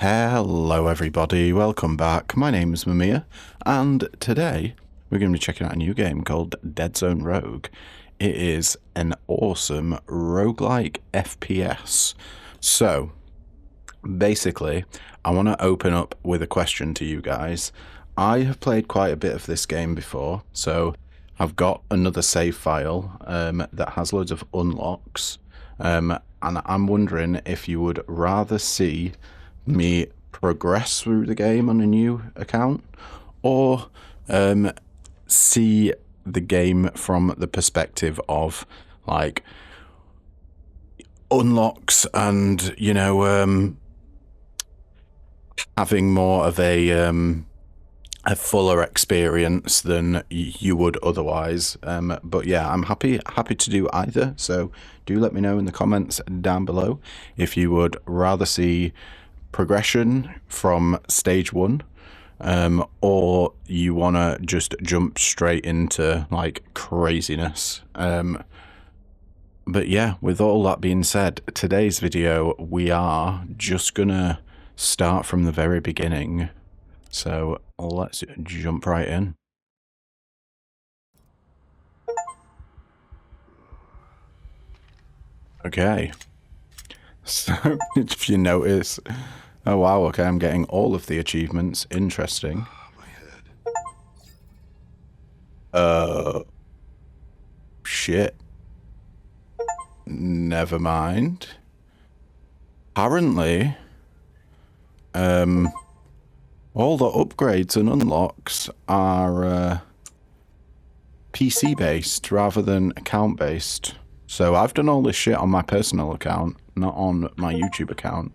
Hello everybody, welcome back. My name is Mamiya, and today we're going to be checking out a new game called Deadzone Rogue. It is an awesome roguelike FPS. So, basically, I want to open up with a question to you guys. I have played quite a bit of this game before, so I've got another save file that has loads of unlocks, and I'm wondering if you would rather see me progress through the game on a new account, or see the game from the perspective of like unlocks and, you know, having more of a fuller experience than you would otherwise. But yeah, I'm happy to do either, so do let me know in the comments down below if you would rather see progression from stage 1, or you want to just jump straight into like craziness. But yeah, with all that being said, today's video we are just gonna start from the very beginning, so let's jump right in. Okay, so if you notice, oh wow, okay, I'm getting all of the achievements. Interesting. Shit. Never mind. Apparently, all the upgrades and unlocks are PC based rather than account based. So I've done all this shit on my personal account, not on my YouTube account.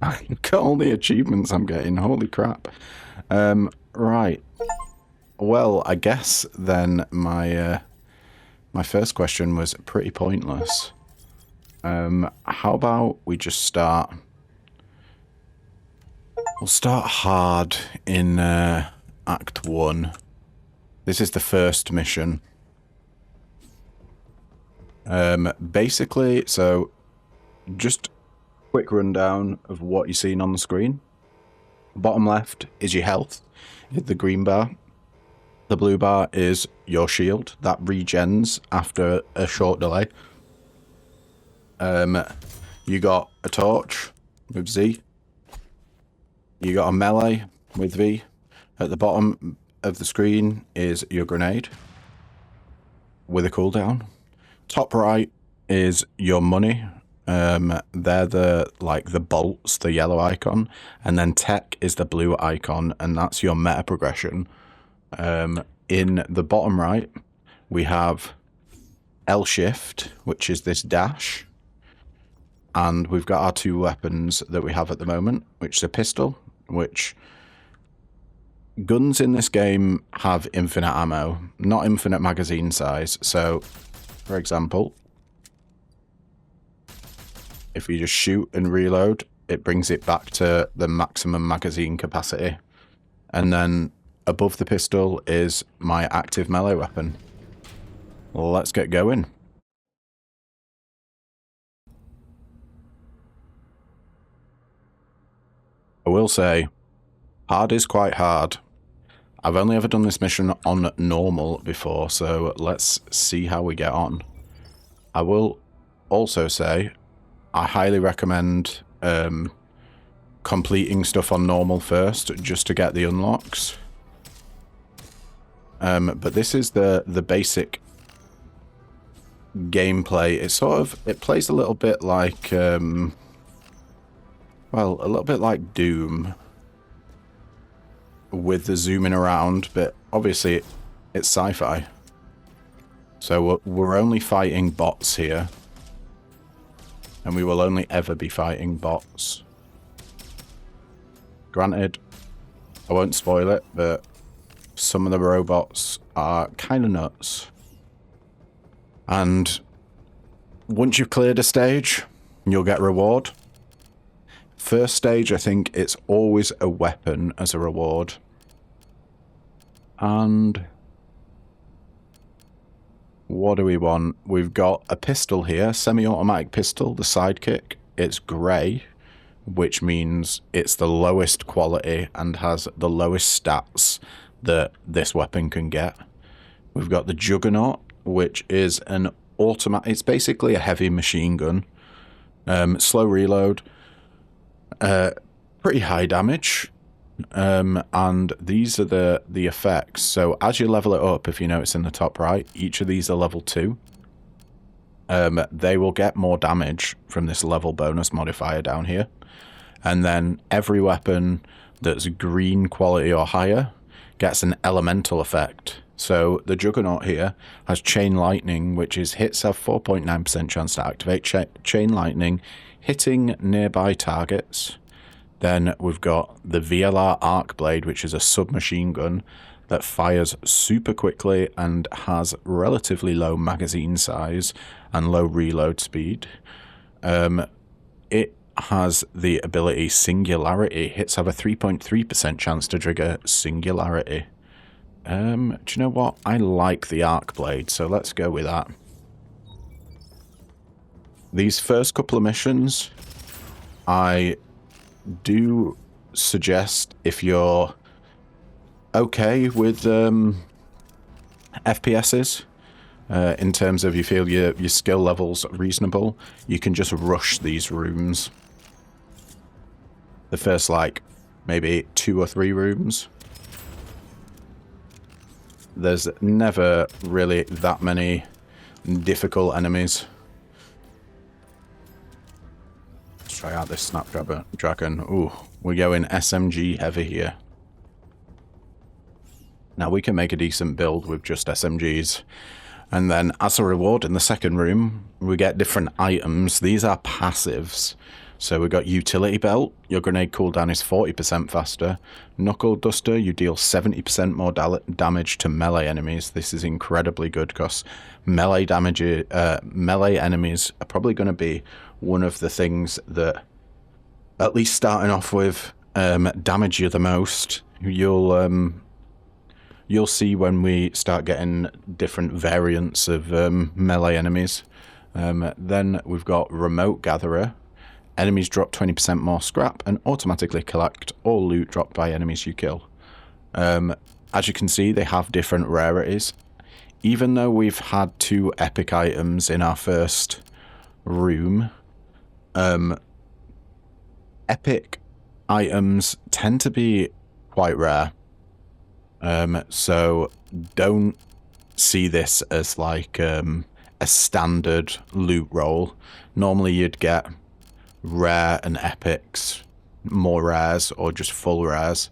Look at all the achievements I'm getting, holy crap. Right. Well, I guess then my first question was pretty pointless. How about we just start... We'll start hard in Act 1. This is the first mission. Basically, so just quick rundown of what you're seeing on the screen. Bottom left is your health, the green bar. The blue bar is your shield, that regens after a short delay. You got a torch with Z. You got a melee with V. At the bottom of the screen is your grenade with a cooldown. Top right is your money. They're the bolts, the yellow icon, and then tech is the blue icon, and that's your meta progression. In the bottom right, we have L shift, which is this dash, and we've got our two weapons that we have at the moment, which is a pistol, which guns in this game have infinite ammo, not infinite magazine size. So, for example, if you just shoot and reload, it brings it back to the maximum magazine capacity. And then above the pistol is my active melee weapon. Well, let's get going. I will say, hard is quite hard. I've only ever done this mission on normal before, so let's see how we get on. I will also say, I highly recommend completing stuff on normal first, just to get the unlocks. But this is the basic gameplay. It plays a little bit like, well, a little bit like Doom, with the zooming around, but obviously it's sci-fi. So we're only fighting bots here, and we will only ever be fighting bots. Granted, I won't spoil it, but some of the robots are kind of nuts. And once you've cleared a stage, you'll get reward. First stage, I think it's always a weapon as a reward. And what do we want? We've got a pistol here, semi-automatic pistol, the sidekick. It's grey which means it's the lowest quality and has the lowest stats that this weapon can get. We've got the Juggernaut, which is an automatic. It's basically a heavy machine gun. Slow reload, pretty high damage, and these are the effects. So as you level it up, if you notice in the top right, each of these are level 2. They will get more damage from this level bonus modifier down here. And then every weapon that's green quality or higher gets an elemental effect. So the Juggernaut here has Chain Lightning, which is hits have 4.9% chance to activate Chain Lightning, hitting nearby targets. Then we've got the VLR Arc Blade, which is a submachine gun that fires super quickly and has relatively low magazine size and low reload speed. It has the ability Singularity. Hits have a 3.3% chance to trigger Singularity. Do you know what? I like the Arc Blade, so let's go with that. These first couple of missions, I do suggest, if you're okay with FPSs, in terms of you feel your skill level's reasonable, you can just rush these rooms. The first, like, maybe 2 or 3 rooms. There's never really that many difficult enemies. Let's try out this Snapdragon. Ooh, we're going SMG heavy here. Now we can make a decent build with just SMGs. And then as a reward in the second room, we get different items. These are passives. So we've got Utility Belt. Your grenade cooldown is 40% faster. Knuckle Duster, you deal 70% more damage to melee enemies. This is incredibly good because melee enemies are probably going to be one of the things that, at least starting off with, damage you the most. You'll see when we start getting different variants of melee enemies. Then we've got Remote Gatherer. Enemies drop 20% more scrap and automatically collect all loot dropped by enemies you kill. As you can see, they have different rarities. Even though we've had 2 epic items in our first room, epic items tend to be quite rare. So don't see this as like a standard loot roll. Normally you'd get rare and epics, more rares, or just full rares.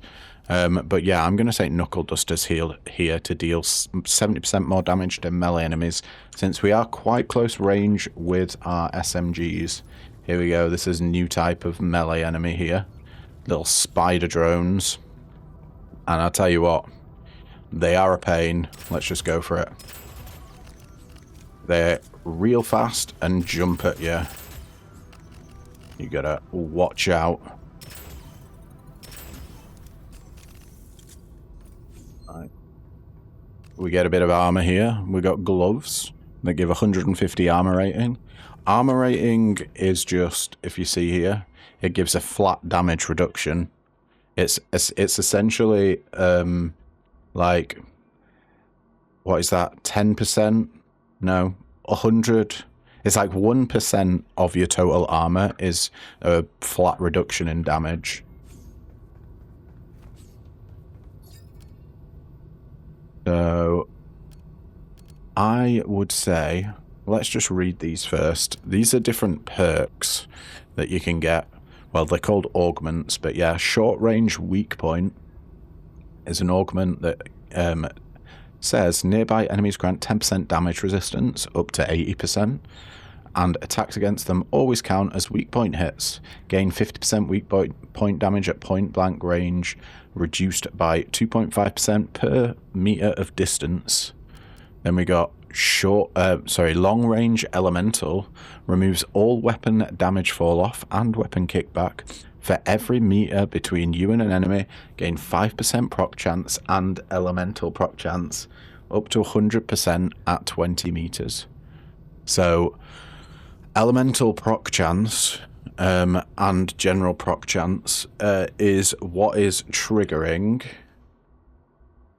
But yeah, I'm going to say Knuckle Duster's here to deal 70% more damage to melee enemies, since we are quite close range with our SMGs. Here we go, this is a new type of melee enemy here. Little spider drones. And I'll tell you what, they are a pain. Let's just go for it. They're real fast and jump at you. You gotta watch out. Right. We get a bit of armor here. We got gloves that give 150 armor rating. Armor rating is just, if you see here, it gives a flat damage reduction. It's essentially like, what is that? 10%? No, 100. It's like 1% of your total armor is a flat reduction in damage. So I would say, let's just read these first. These are different perks that you can get. Well, they're called augments, but yeah, short range weak point is an augment that says nearby enemies grant 10% damage resistance up to 80%, and attacks against them always count as weak point hits. Gain 50% weak point damage at point blank range, reduced by 2.5% per meter of distance. Then we got long range elemental, removes all weapon damage fall off and weapon kickback. For every meter between you and an enemy, gain 5% proc chance and elemental proc chance, up to 100% at 20 meters. So, elemental proc chance and general proc chance is what is triggering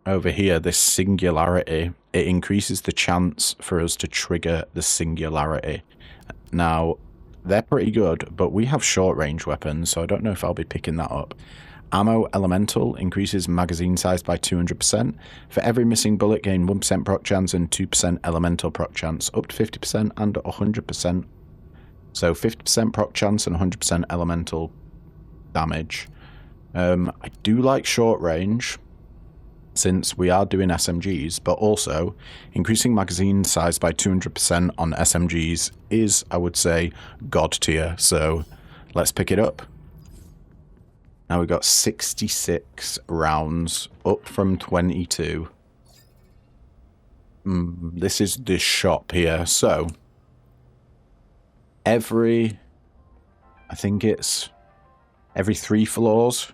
over here, this singularity. It increases the chance for us to trigger the singularity. Now, they're pretty good, but we have short-range weapons, so I don't know if I'll be picking that up. Ammo Elemental increases magazine size by 200%. For every missing bullet, gain 1% proc chance and 2% elemental proc chance, up to 50% and 100%. So 50% proc chance and 100% elemental damage. I do like short range, since we are doing SMGs, but also increasing magazine size by 200% on SMGs is, I would say, god tier. So let's pick it up. Now we've got 66 rounds, up from 22. This is the shop here. So I think it's every 3 floors,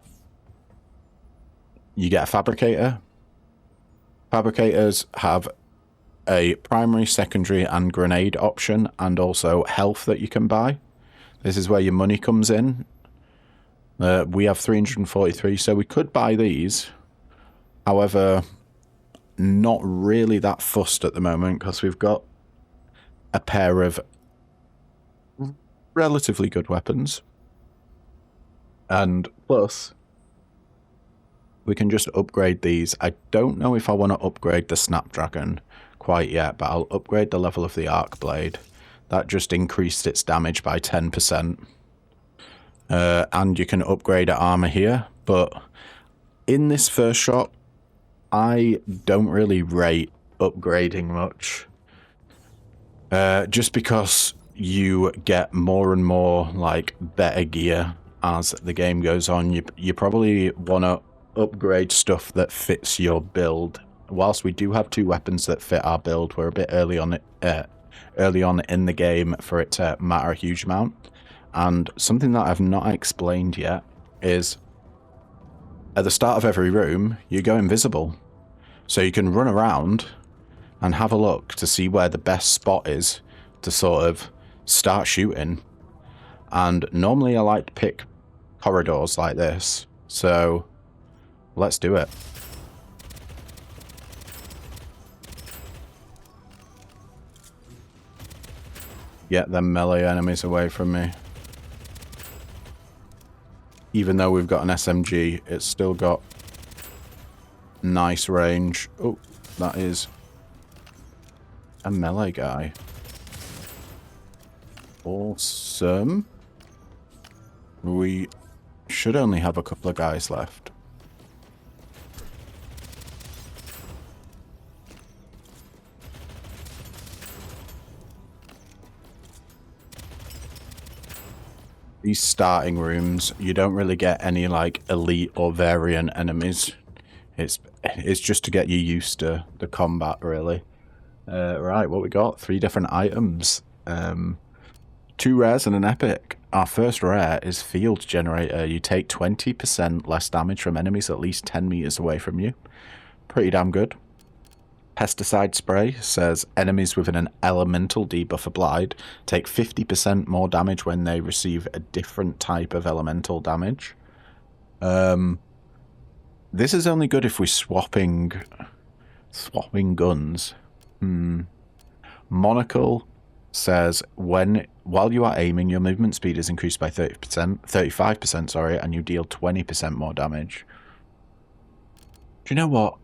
you get a fabricator. Fabricators have a primary, secondary, and grenade option, and also health that you can buy. This is where your money comes in. We have 343, so we could buy these. However, not really that fussed at the moment, because we've got a pair of relatively good weapons. And plus, we can just upgrade these. I don't know if I want to upgrade the Snapdragon quite yet, but I'll upgrade the level of the Arc Blade. That just increased its damage by 10%. And you can upgrade armor here, but in this first shot, I don't really rate upgrading much. Just because you get more and more like better gear as the game goes on. You probably want to upgrade stuff that fits your build. Whilst we do have 2 weapons that fit our build, we're a bit early on in the game for it to matter a huge amount. And something that I've not explained yet is at the start of every room, you go invisible. So you can run around and have a look to see where the best spot is to sort of start shooting. And normally I like to pick corridors like this. So let's do it. Get them melee enemies away from me. Even though we've got an SMG, it's still got nice range. Oh, that is a melee guy. Awesome. We should only have a couple of guys left. These starting rooms, you don't really get any like elite or variant enemies. It's just to get you used to the combat, really. Right, what we got? 3 different items. 2 rares and an epic. Our first rare is Field Generator. You take 20% less damage from enemies at least 10 meters away from you. Pretty damn good. Pesticide Spray says enemies with an elemental debuff applied take 50% more damage when they receive a different type of elemental damage. This is only good if we're swapping guns. Monocle says while you are aiming, your movement speed is increased by 35%, sorry, and you deal 20% more damage. Do you know what?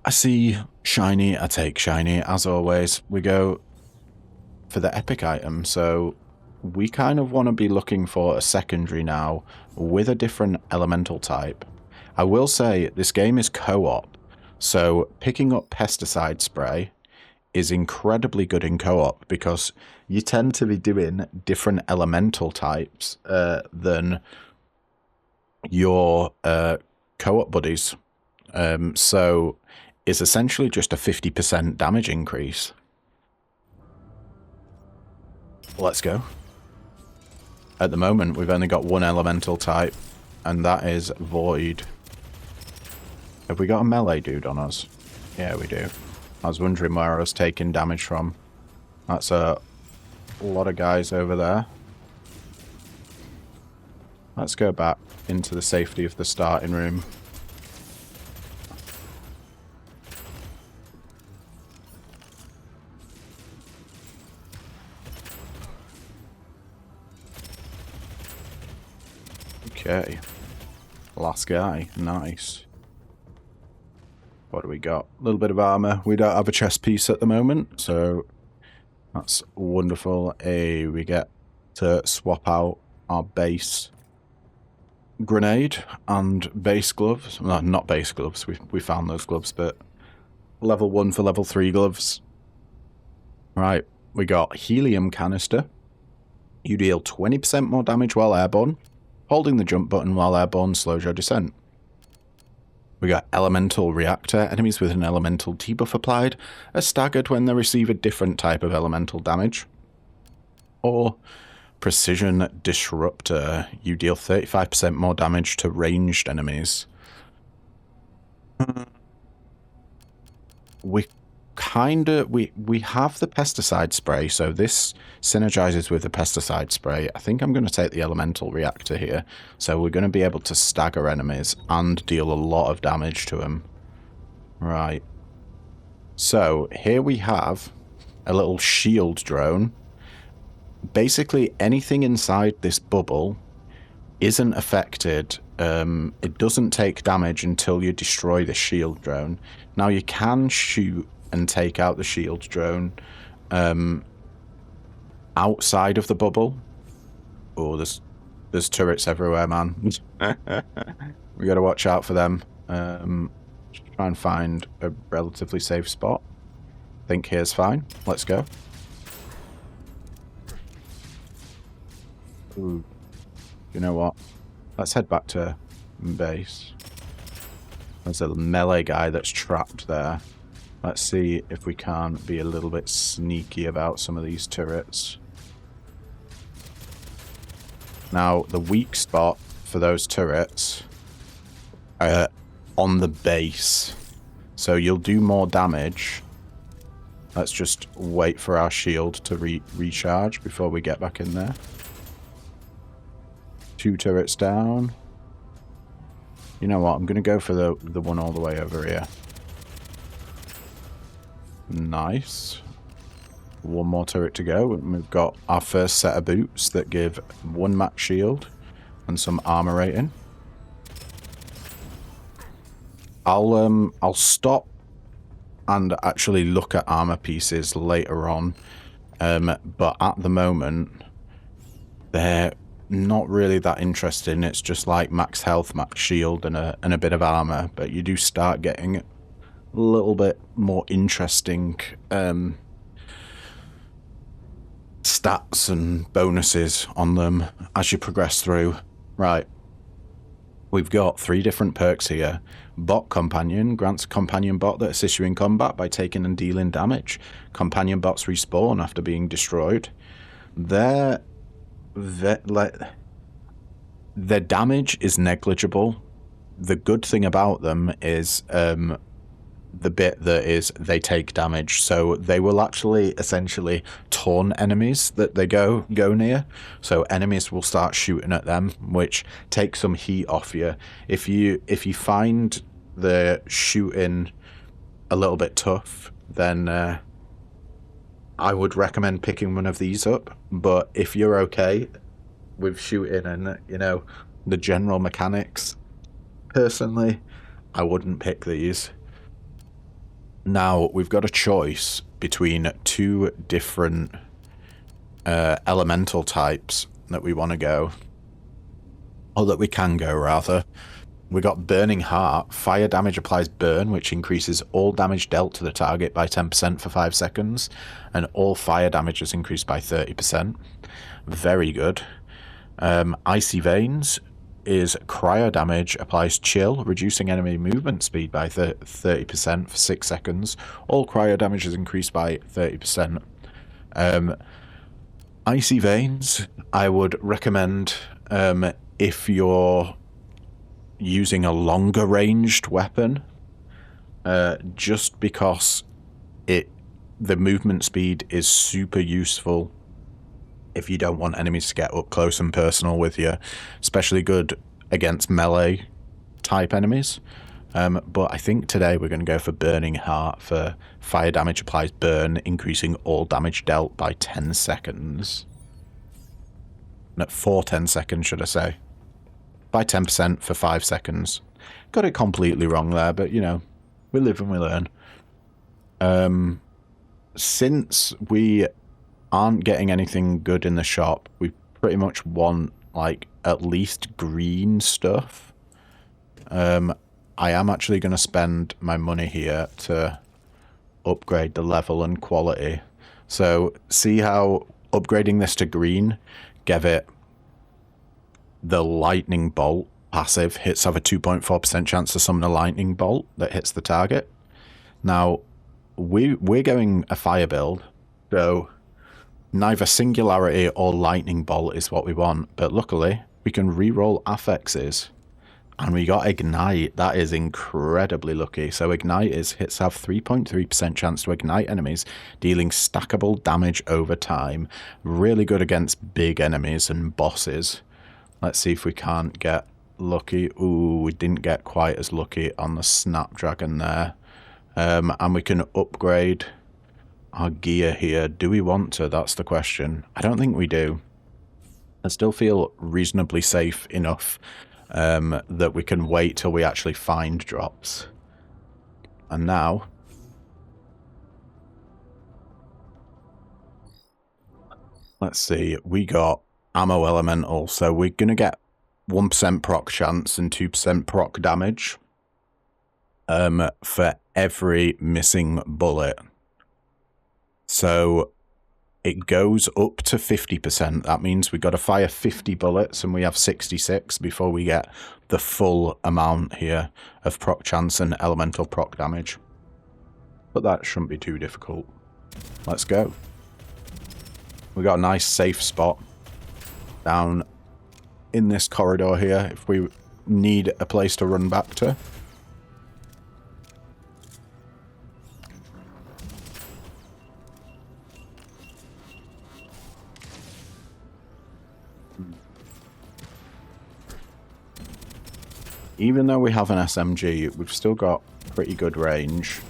I see shiny, I take shiny, as always. We go for the epic item, so we kind of want to be looking for a secondary now with a different elemental type. I will say this game is co-op, so picking up Pesticide Spray is incredibly good in co-op because you tend to be doing different elemental types than your co-op buddies. So it's essentially just a 50% damage increase. Let's go. At the moment, we've only got 1 elemental type, and that is Void. Have we got a melee dude on us? Yeah, we do. I was wondering where I was taking damage from. That's a lot of guys over there. Let's go back into the safety of the starting room. Okay. Last guy. Nice. What do we got? A little bit of armor. We don't have a chest piece at the moment, so that's wonderful. We get to swap out our base grenade and base gloves. No, not base gloves. We found those gloves, but level 1 for level 3 gloves. Right, we got helium canister. You deal 20% more damage while airborne. Holding the jump button while airborne slows your descent. We got elemental reactor. Enemies with an elemental debuff applied are staggered when they receive a different type of elemental damage. Or precision disruptor. You deal 35% more damage to ranged enemies. We have the pesticide spray, so this synergizes with the pesticide spray. I think I'm going to take the elemental reactor here. So we're going to be able to stagger enemies and deal a lot of damage to them. Right. So here we have a little shield drone. Basically anything inside this bubble isn't affected. It doesn't take damage until you destroy the shield drone. Now you can shoot and take out the shield drone outside of the bubble. Oh, there's turrets everywhere, man. We gotta watch out for them. Try and find a relatively safe spot. I think here's fine. Let's go. Ooh. You know what? Let's head back to base. There's a melee guy that's trapped there. Let's see if we can be a little bit sneaky about some of these turrets. Now, the weak spot for those turrets are on the base. So you'll do more damage. Let's just wait for our shield to recharge before we get back in there. 2 turrets down. You know what? I'm going to go for the one all the way over here. Nice. 1 more turret to go. And we've got our first set of boots that give 1 max shield and some armor rating. I'll stop and actually look at armor pieces later on. But at the moment, they're not really that interesting. It's just like max health, max shield, and a bit of armor. But you do start getting a little bit more interesting stats and bonuses on them as you progress through. Right. We've got 3 different perks here. Bot Companion grants a companion bot that assists you in combat by taking and dealing damage. Companion bots respawn after being destroyed. Their damage is negligible. The good thing about them is the bit that is they take damage, so they will actually essentially taunt enemies that they go near. So enemies will start shooting at them, which takes some heat off you. If you find the shooting a little bit tough, then I would recommend picking one of these up. But if you're okay with shooting and, you know, the general mechanics, personally, I wouldn't pick these. Now, we've got a choice between 2 different elemental types that we want to go. Or that we can go, rather. We got Burning Heart. Fire damage applies burn, which increases all damage dealt to the target by 10% for 5 seconds. And all fire damage is increased by 30%. Very good. Icy Veins is cryo damage, applies chill, reducing enemy movement speed by 30% for 6 seconds. All cryo damage is increased by 30%. Icy Veins, I would recommend if you're using a longer ranged weapon, just because the movement speed is super useful if you don't want enemies to get up close and personal with you. Especially good against melee type enemies. But I think today we're going to go for Burning Heart for fire damage applies burn, increasing all damage dealt by 10 seconds. No, for 10 seconds, should I say. By 10% for 5 seconds. Got it completely wrong there, but, you know, we live and we learn. Since we aren't getting anything good in the shop, we pretty much want, like, at least green stuff. I am actually going to spend my money here to upgrade the level and quality. So, see how upgrading this to green gave it the lightning bolt passive. Hits have a 2.4% chance to summon a lightning bolt that hits the target. Now, we're going a fire build, so neither singularity or lightning bolt is what we want, but luckily we can reroll affixes. And we got Ignite. That is incredibly lucky. So Ignite is hits have 3.3% chance to ignite enemies, dealing stackable damage over time. Really good against big enemies and bosses. Let's see if we can't get lucky. Ooh, we didn't get quite as lucky on the Snapdragon there. And we can upgrade our gear here. Do we want to? That's the question. I don't think we do. I still feel reasonably safe enough that we can wait till we actually find drops. And now, let's see, we got ammo elemental, so we're gonna get 1% proc chance and 2% proc damage for every missing bullet. So it goes up to 50%. That means we got to fire 50 bullets and we have 66 before we get the full amount here of proc chance and elemental proc damage. But that shouldn't be too difficult. Let's go. We got a nice safe spot down in this corridor here if we need a place to run back to. Even though we have an SMG, we've still got pretty good range.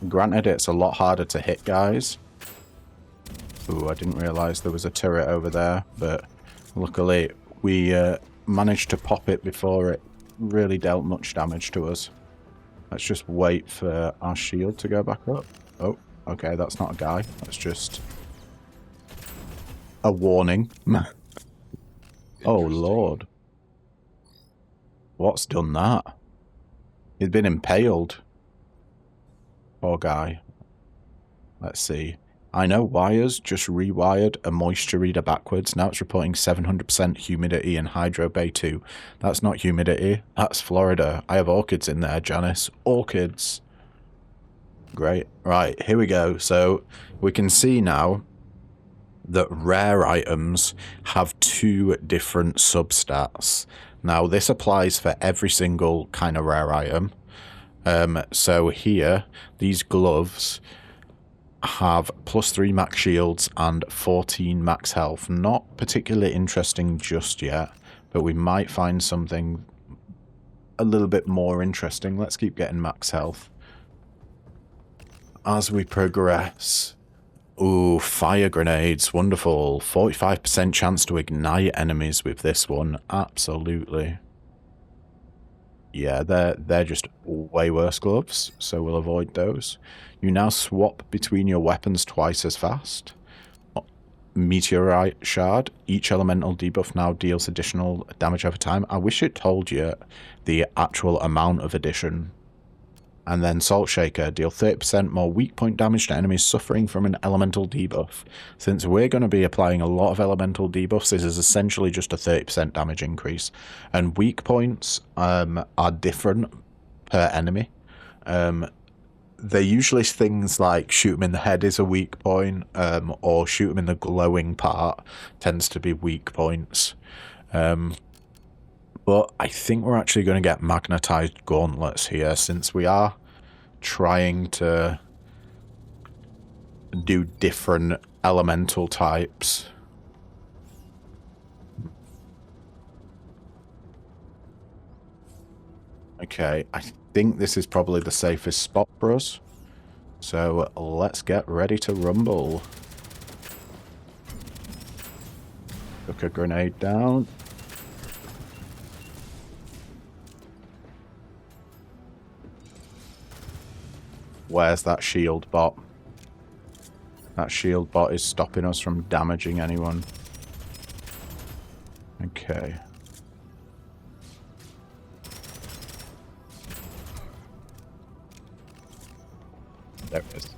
Granted, it's a lot harder to hit guys. Ooh, I didn't realise there was a turret over there, but luckily we managed to pop it before it really dealt much damage to us. Let's just wait for our shield to go back up. Oh, okay, that's not a guy. That's just a warning. Oh, Lord. What's done that? He's been impaled. Poor guy. Let's see. I know wires just rewired a moisture reader backwards. Now it's reporting 700% humidity in Hydro Bay 2. That's not humidity. That's Florida. I have orchids in there, Janice. Orchids. Great. Right, here we go. So we can see now that rare items have 2 different substats. Now, this applies for every single kind of rare item. So here, these gloves have +3 max shields and 14 max health. Not particularly interesting just yet, but we might find something a little bit more interesting. Let's keep getting max health as we progress. Ooh, fire grenades, wonderful. 45% chance to ignite enemies with this one. Absolutely. Yeah, they're just way worse gloves, so we'll avoid those. You now swap between your weapons twice as fast. Meteorite shard. Each elemental debuff now deals additional damage over time. I wish it told you the actual amount of addition. And then Salt Shaker, deal 30% more weak point damage to enemies suffering from an elemental debuff. Since we're going to be applying a lot of elemental debuffs, this is essentially just a 30% damage increase. And weak points are different per enemy. They're usually things like shoot them in the head is a weak point, or shoot them in the glowing part tends to be weak points. But I think we're actually going to get magnetized gauntlets here, since we are trying to do different elemental types. Okay, I think this is probably the safest spot for us. So let's get ready to rumble. Took a grenade down. Where's that shield bot? That shield bot is stopping us from damaging anyone. Okay. There it is.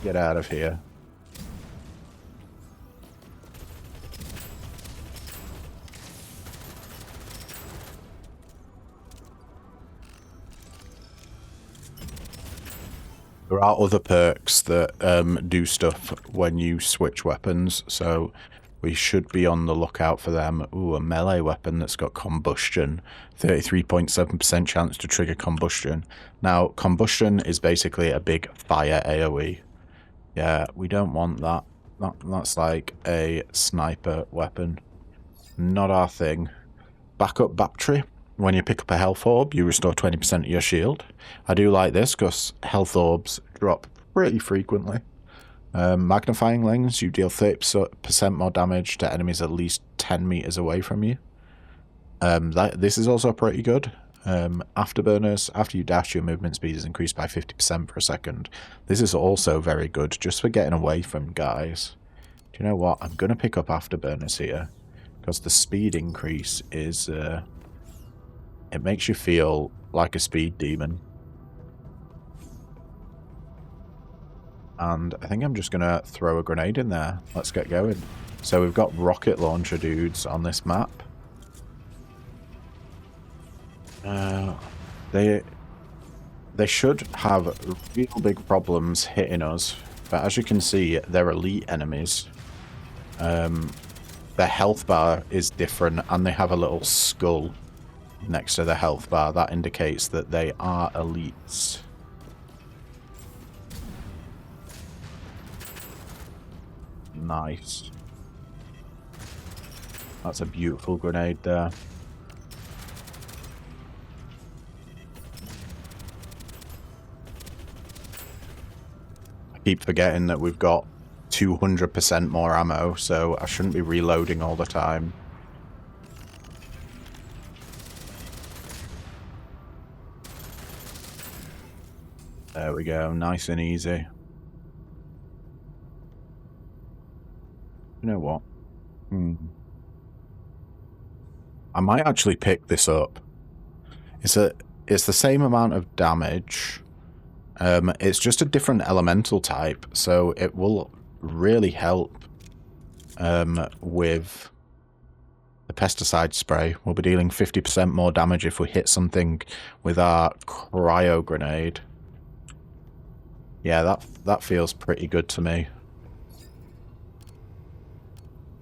Get out of here. There are other perks that do stuff when you switch weapons, so we should be on the lookout for them. Ooh, a melee weapon that's got combustion. 33.7% chance to trigger combustion. Now, combustion is basically a big fire AoE. Yeah, we don't want that. That's like a sniper weapon. Not our thing. Backup battery. When you pick up a health orb, you restore 20% of your shield. I do like this because health orbs drop pretty frequently. Magnifying lens, you deal 30% more damage to enemies at least 10 meters away from you. This is also pretty good. Afterburners, after you dash, your movement speed is increased by 50% for a second. This is also very good, just for getting away from guys. Do you know what? I'm going to pick up afterburners here, because the speed increase is... it makes you feel like a speed demon. And I think I'm just going to throw a grenade in there. Let's get going. So we've got rocket launcher dudes on this map. They should have real big problems hitting us. But as you can see, they're elite enemies. Their health bar is different, and they have a little skull next to the health bar. That indicates that they are elites. Nice. That's a beautiful grenade there. I keep forgetting that we've got 200% more ammo, so I shouldn't be reloading all the time. There we go, nice and easy. You know what? I might actually pick this up. It's the same amount of damage. It's just a different elemental type, so it will really help with the pesticide spray. We'll be dealing 50% more damage if we hit something with our cryo grenade. Yeah, that feels pretty good to me.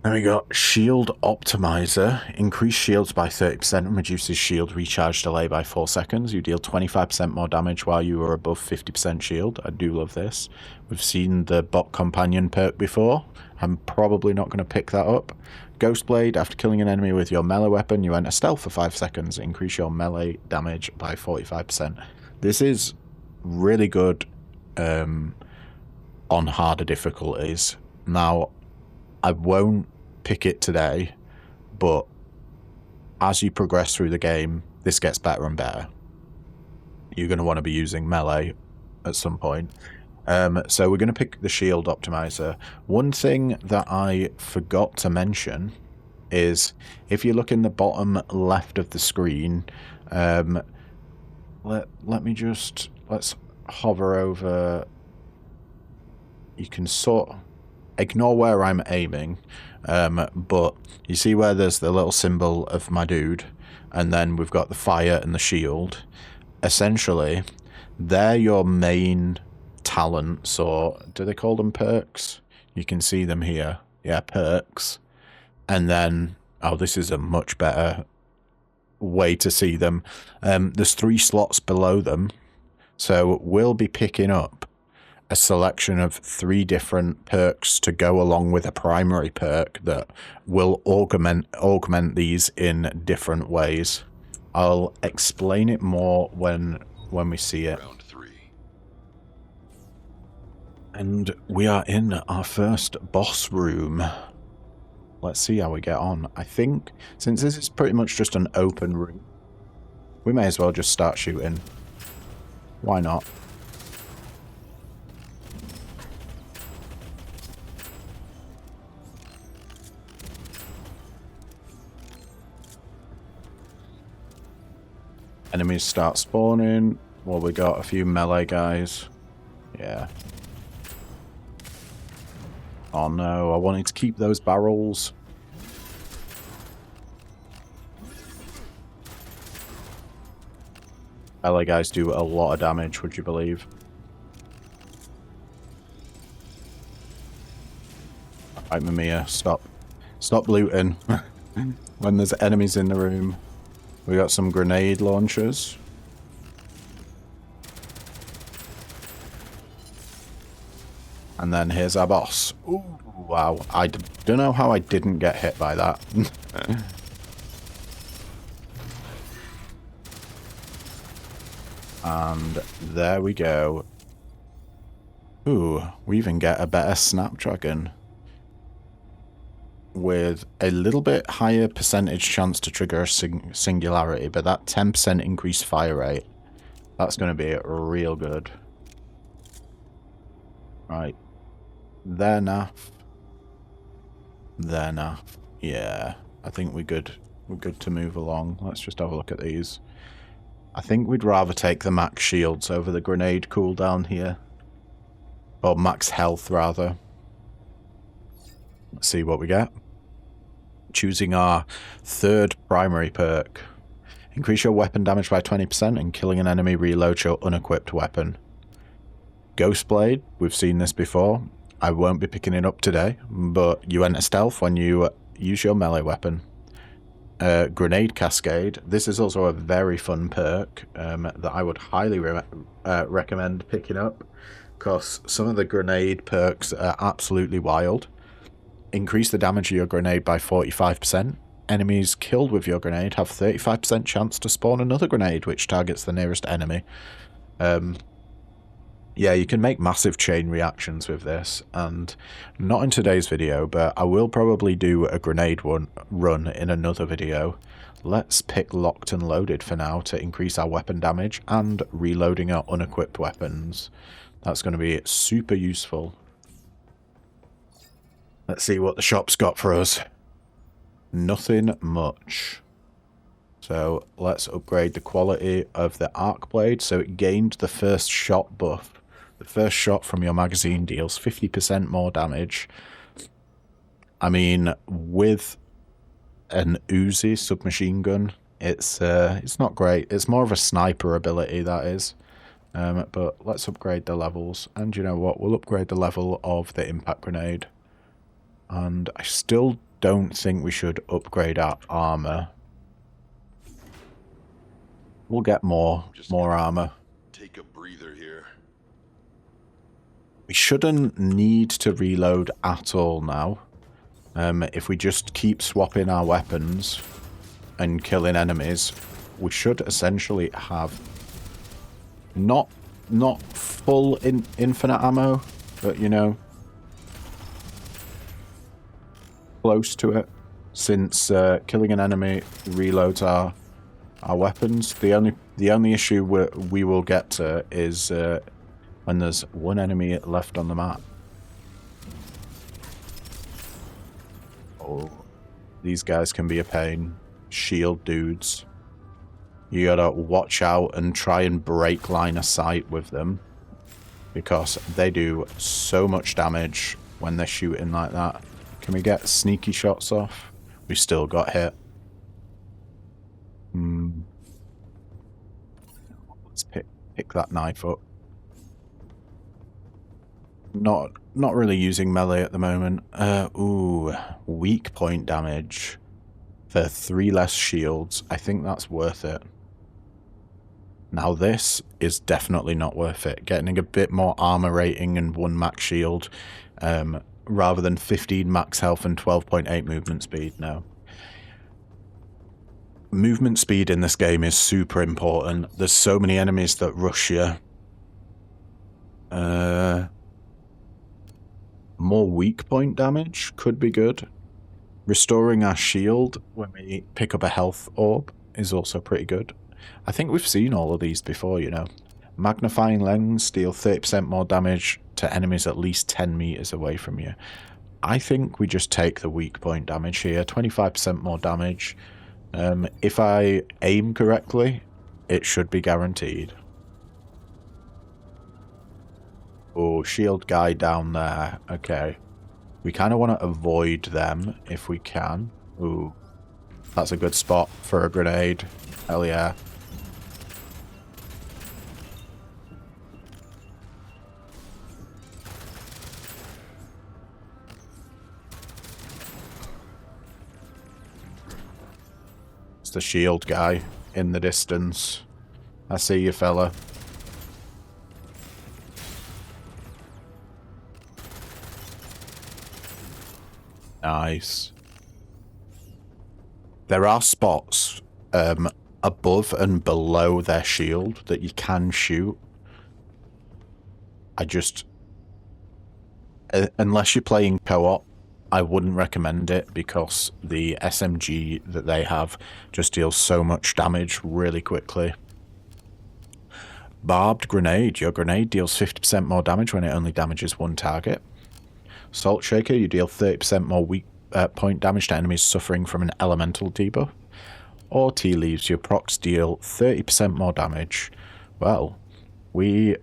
Then we got Shield Optimizer. Increase shields by 30% and reduces shield recharge delay by 4 seconds. You deal 25% more damage while you are above 50% shield. I do love this. We've seen the Bot Companion perk before. I'm probably not going to pick that up. Ghost Blade. After killing an enemy with your melee weapon, you enter stealth for 5 seconds. Increase your melee damage by 45%. This is really good on harder difficulties. Now, I won't pick it today, but as you progress through the game, this gets better and better. You're going to want to be using melee at some point. So we're going to pick the Shield Optimizer. One thing that I forgot to mention is if you look in the bottom left of the screen, let's hover over. You can ignore where I'm aiming, but you see where there's the little symbol of my dude, and then we've got the fire and the shield. Essentially, they're your main talents, or do they call them perks? You can see them here. Yeah, perks. And then, oh, this is a much better way to see them. There's 3 slots below them, so we'll be picking up a selection of 3 different perks to go along with a primary perk that will augment these in different ways. I'll explain it more when we see it. Round 3. And we are in our first boss room. Let's see how we get on. I think, since this is pretty much just an open room, we may as well just start shooting. Why not? Enemies start spawning. Well, we got a few melee guys. Yeah. Oh no, I wanted to keep those barrels. Melee guys do a lot of damage, would you believe? Alright, Mamiya, stop. Stop looting. When there's enemies in the room. We got some grenade launchers. And then here's our boss. Ooh, wow. I don't know how I didn't get hit by that. And there we go. Ooh, we even get a better Snapdragon. With a little bit higher percentage chance to trigger a singularity, but that 10% increased fire rate, that's going to be real good. Right. They're naff. They're naff. Yeah, I think we're good. We're good to move along. Let's just have a look at these. I think we'd rather take the max shields over the grenade cooldown here. Or max health, rather. Let's see what we get. Choosing our 3rd primary perk. Increase your weapon damage by 20% and killing an enemy reloads your unequipped weapon. Ghostblade, we've seen this before. I won't be picking it up today, but you enter stealth when you use your melee weapon. Grenade Cascade. This is also a very fun perk that I would highly recommend picking up, because some of the grenade perks are absolutely wild. Increase the damage of your grenade by 45%. Enemies killed with your grenade have 35% chance to spawn another grenade, which targets the nearest enemy. Yeah, you can make massive chain reactions with this, and not in today's video, but I will probably do a grenade run in another video. Let's pick locked and loaded for now to increase our weapon damage and reloading our unequipped weapons. That's going to be super useful. Let's see what the shop's got for us. Nothing much. So let's upgrade the quality of the arc blade. So it gained the first shot buff. The first shot from your magazine deals 50% more damage. I mean, with an Uzi submachine gun, it's not great. It's more of a sniper ability, that is. But let's upgrade the levels. And you know what? We'll upgrade the level of the impact grenade. And I still don't think we should upgrade our armor. We'll get more armor. Take a breather here. We shouldn't need to reload at all now. If we just keep swapping our weapons and killing enemies, we should essentially have not full infinite ammo, but you know, close to it, since killing an enemy reloads our weapons. The only issue we will get to is when there's one enemy left on the map. Oh, these guys can be a pain. Shield dudes. You gotta watch out and try and break line of sight with them, because they do so much damage when they're shooting like that. Can we get sneaky shots off? We still got hit. Let's pick that knife up. Not really using melee at the moment. Ooh, weak point damage for 3 less shields. I think that's worth it. Now this is definitely not worth it. Getting a bit more armor rating and 1 max shield rather than 15 max health and 12.8 movement speed. No. Movement speed in this game is super important. There's so many enemies that rush you. More weak point damage could be good. Restoring our shield when we pick up a health orb is also pretty good. I think we've seen all of these before, you know. Magnifying lens, deal 30% more damage to enemies at least 10 meters away from you. I think we just take the weak point damage here. 25% more damage. If I aim correctly, it should be guaranteed. Oh, shield guy down there. Okay. We kind of want to avoid them if we can. Ooh. That's a good spot for a grenade. Hell yeah. It's the shield guy in the distance. I see you, fella. Nice. There are spots above and below their shield that you can shoot. I just... unless you're playing co-op, I wouldn't recommend it because the SMG that they have just deals so much damage really quickly. Barbed grenade. Your grenade deals 50% more damage when it only damages one target. Salt Shaker, you deal 30% more weak point damage to enemies suffering from an elemental debuff. Or Tea Leaves, your procs deal 30% more damage. Well, we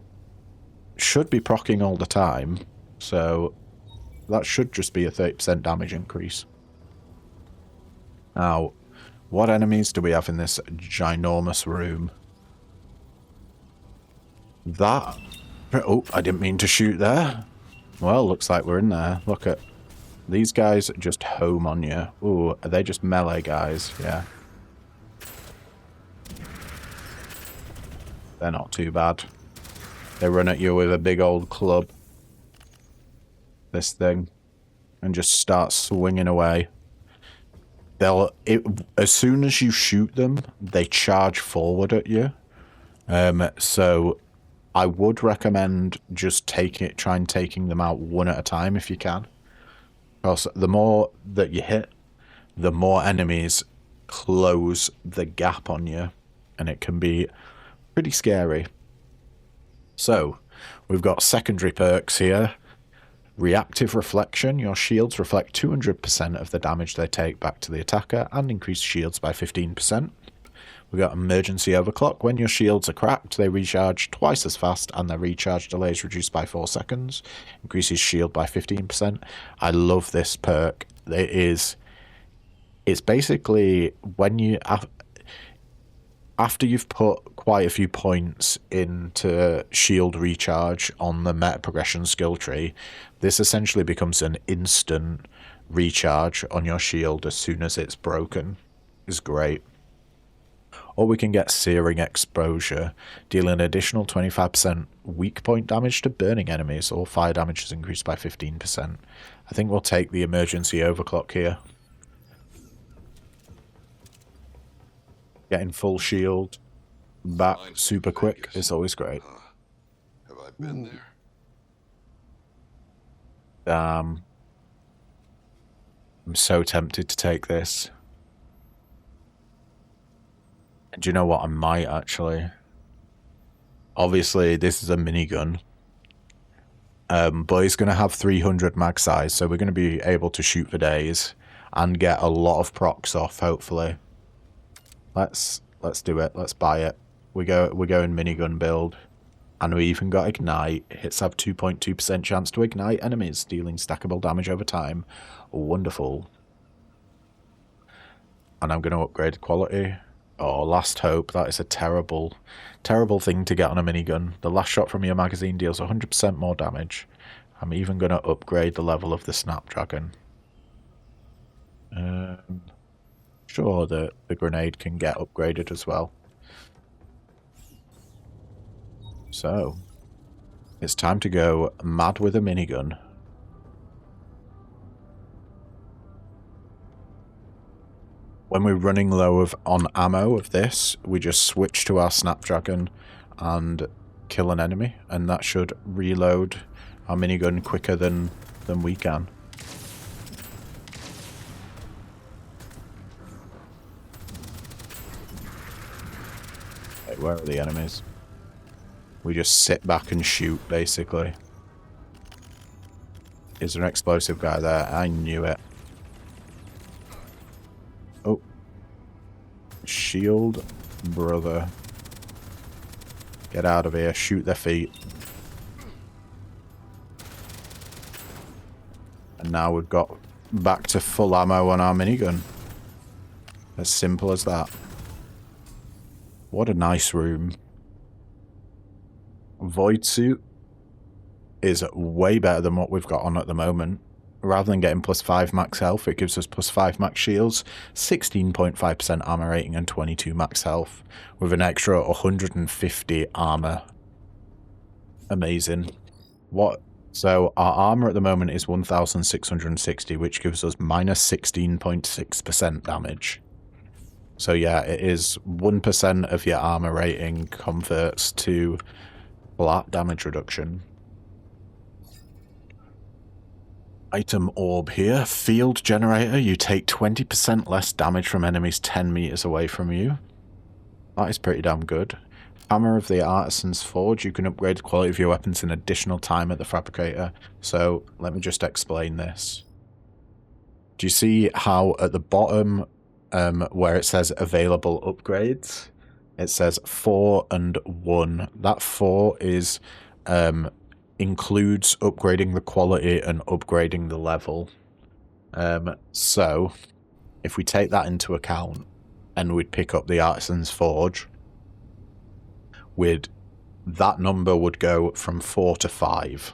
should be proccing all the time, so that should just be a 30% damage increase. Now, what enemies do we have in this ginormous room? That... oh, I didn't mean to shoot there. Well, looks like we're in there. Look at... these guys just home on you. Ooh, are they just melee guys? Yeah. They're not too bad. They run at you with a big old club. This thing. And just start swinging away. As soon as you shoot them, they charge forward at you. So... I would recommend just trying taking them out one at a time if you can. Because the more that you hit, the more enemies close the gap on you. And it can be pretty scary. So, we've got secondary perks here. Reactive Reflection. Your shields reflect 200% of the damage they take back to the attacker and increase shields by 15%. We've got Emergency Overclock. When your shields are cracked, they recharge twice as fast and their recharge delay is reduced by 4 seconds. Increases shield by 15%. I love this perk. It's basically when you... after you've put quite a few points into shield recharge on the meta progression skill tree, this essentially becomes an instant recharge on your shield as soon as it's broken. It's great. Or we can get Searing Exposure, dealing an additional 25% weak point damage to burning enemies, or fire damage is increased by 15%. I think we'll take the Emergency Overclock here. Getting full shield back super quick is always great. Have I been there? Damn. I'm so tempted to take this. Do you know what? I might actually. Obviously, this is a minigun. But it's going to have 300 mag size, so we're going to be able to shoot for days and get a lot of procs off, hopefully. Let's do it. Let's buy it. We're going minigun build. And we even got Ignite. Hits have 2.2% chance to ignite enemies, dealing stackable damage over time. Wonderful. And I'm going to upgrade quality. Oh, Last Hope. That is a terrible, terrible thing to get on a minigun. The last shot from your magazine deals 100% more damage. I'm even going to upgrade the level of the Snapdragon. Sure, the grenade can get upgraded as well. So, it's time to go mad with a minigun. When we're running low on ammo of this, we just switch to our Snapdragon and kill an enemy, and that should reload our minigun quicker than we can. Wait, where are the enemies? We just sit back and shoot, basically. Is there an explosive guy there? I knew it. Oh. Shield, brother. Get out of here. Shoot their feet. And now we've got back to full ammo on our minigun. As simple as that. What a nice room. Void suit is way better than what we've got on at the moment. Rather than getting +5 max health, it gives us +5 max shields, 16.5% armor rating, and 22 max health, with an extra 150 armor. Amazing. What? So our armor at the moment is 1,660, which gives us -16.6% damage. So yeah, it is 1% of your armor rating converts to flat damage reduction. Item orb here. Field generator. You take 20% less damage from enemies 10 meters away from you. That is pretty damn good. Hammer of the Artisan's Forge. You can upgrade the quality of your weapons in additional time at the fabricator. So let me just explain this. Do you see how at the bottom where it says available upgrades, it says 4 and 1. That 4 is includes upgrading the quality and upgrading the level. So if we take that into account and we'd pick up the Artisan's Forge, that number would go from 4 to 5.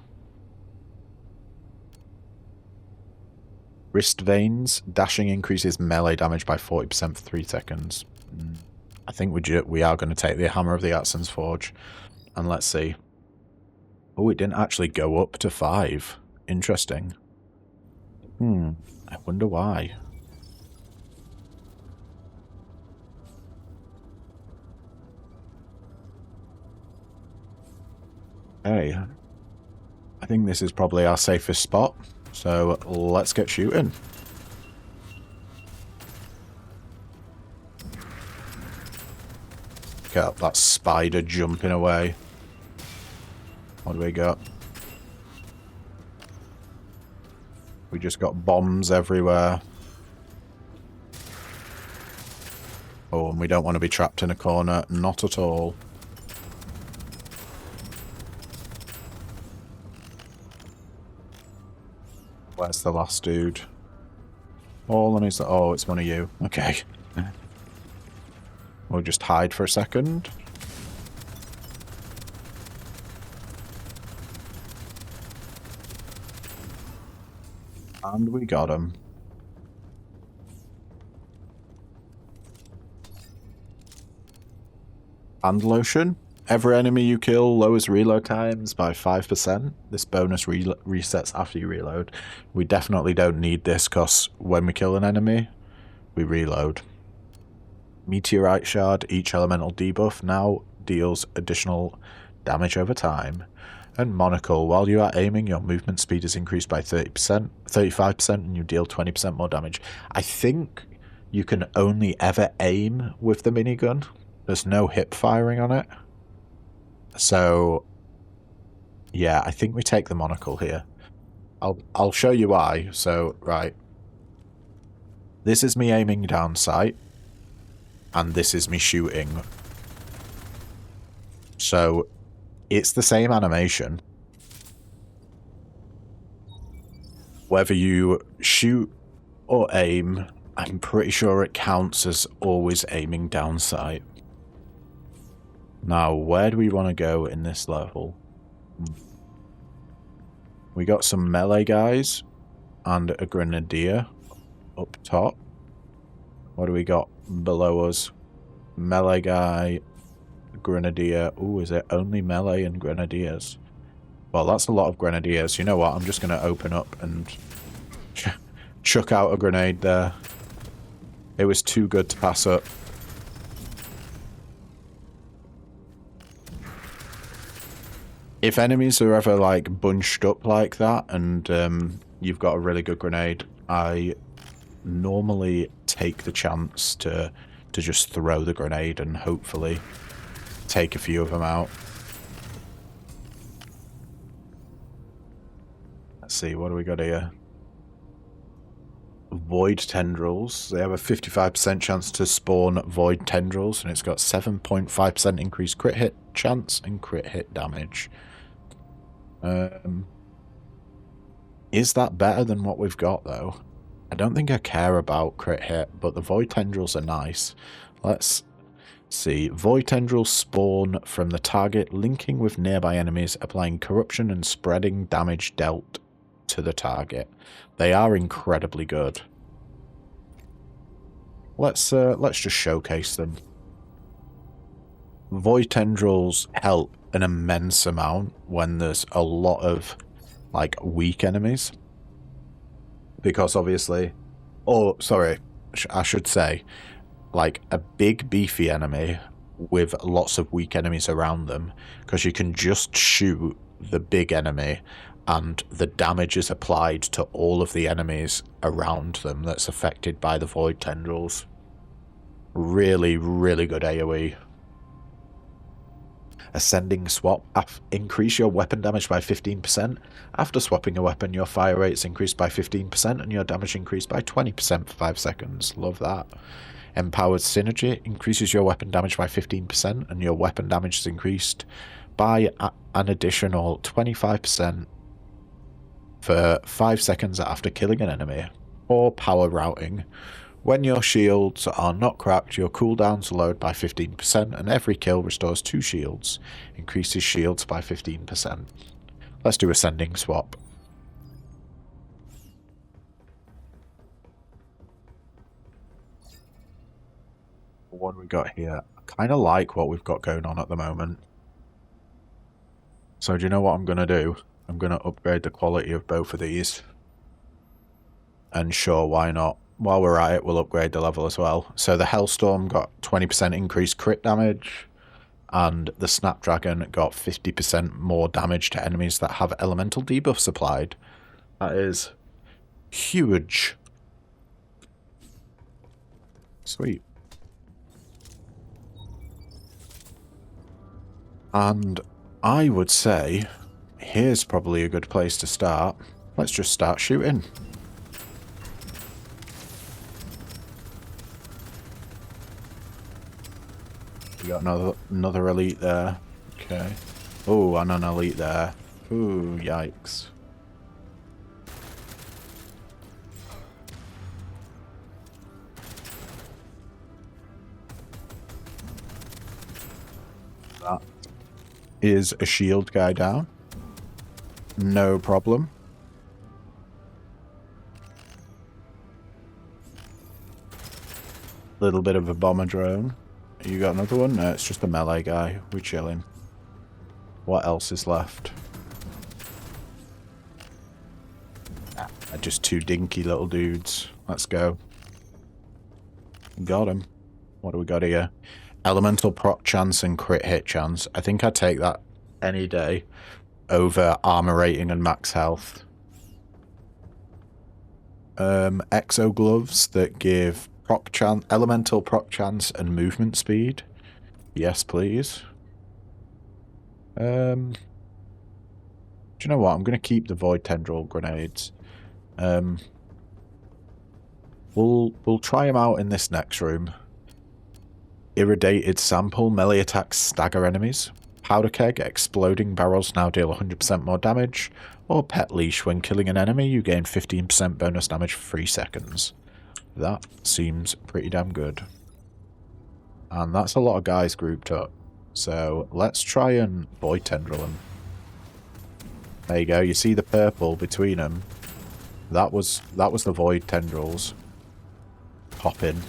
Wrist veins. Dashing increases melee damage by 40% for 3 seconds. I think we are going to take the Hammer of the Artisan's Forge. And let's see. Oh, it didn't actually go up to 5. Interesting. I wonder why. Hey. I think this is probably our safest spot. So let's get shooting. Look at that spider jumping away. What do we got? We just got bombs everywhere. Oh, and we don't want to be trapped in a corner. Not at all. Where's the last dude? All on his... Oh, it's one of you. Okay. We'll just hide for a second. And we got him. Hand lotion. Every enemy you kill lowers reload times by 5%. This bonus resets after you reload. We definitely don't need this because when we kill an enemy, we reload. Meteorite shard. Each elemental debuff now deals additional damage over time. And monocle. While you are aiming, your movement speed is increased by 35%, and you deal 20% more damage. I think you can only ever aim with the minigun. There's no hip firing on it. So, yeah, I think we take the monocle here. I'll show you why. So, right. This is me aiming down sight. And this is me shooting. So, it's the same animation. Whether you shoot or aim, I'm pretty sure it counts as always aiming down sight. Now, where do we want to go in this level? We got some melee guys and a grenadier up top. What do we got below us? Melee guy, grenadier. Ooh, is it only melee and grenadiers? Well, that's a lot of grenadiers. You know what? I'm just going to open up and chuck out a grenade there. It was too good to pass up. If enemies are ever, like, bunched up like that and you've got a really good grenade, I normally take the chance to just throw the grenade and hopefully take a few of them out. Let's see, what do we got here? Void tendrils. They have a 55% chance to spawn void tendrils, and it's got 7.5% increased crit hit chance and crit hit damage. Is that better than what we've got, though? I don't think I care about crit hit, but the void tendrils are nice. Let's see. Void tendrils spawn from the target, linking with nearby enemies, applying corruption and spreading damage dealt to the target. They are incredibly good. Let's just showcase them. Void tendrils help an immense amount when there's a lot of, like, weak enemies. Because obviously, I should say, like, a big beefy enemy with lots of weak enemies around them, because you can just shoot the big enemy and the damage is applied to all of the enemies around them that's affected by the void tendrils. Really, really good AoE. Ascending swap. Increase your weapon damage by 15%. After swapping a weapon, your fire rate's increased by 15% and your damage increased by 20% for 5 seconds. Love that. Empowered synergy. Increases your weapon damage by 15% and your weapon damage is increased by an additional 25% for 5 seconds after killing an enemy. Or power routing. When your shields are not cracked, your cooldowns are lowered by 15%, and every kill restores 2 shields. Increases shields by 15%. Let's do ascending swap. What do we got here? I kind of like what we've got going on at the moment. So do you know what I'm going to do? I'm going to upgrade the quality of both of these. And sure, why not? While we're at it, we'll upgrade the level as well. So the Hellstorm got 20% increased crit damage, and the Snapdragon got 50% more damage to enemies that have elemental debuffs applied. That is huge. Sweet. And I would say, here's probably a good place to start. Let's just start shooting. We got another elite there. Okay. Oh, and an elite there. Ooh, yikes. That is a shield guy down. No problem. Little bit of a bomber drone. You got another one? No, it's just a melee guy. We're chilling. What else is left? Just 2 dinky little dudes. Let's go. Got him. What do we got here? Elemental proc chance and crit hit chance. I think I'd take that any day over armor rating and max health. Exo gloves that give proc chance, elemental proc chance and movement speed. Yes, please. Do you know what? I'm going to keep the void tendril grenades. We'll try them out in this next room. Irradiated sample. Melee attacks stagger enemies. Powder keg. Exploding barrels now deal 100% more damage. Or pet leash. When killing an enemy, you gain 15% bonus damage for 3 seconds. That seems pretty damn good. And that's a lot of guys grouped up. So let's try and void tendril them. There you go. You see the purple between them. That was the void tendrils. Pop in.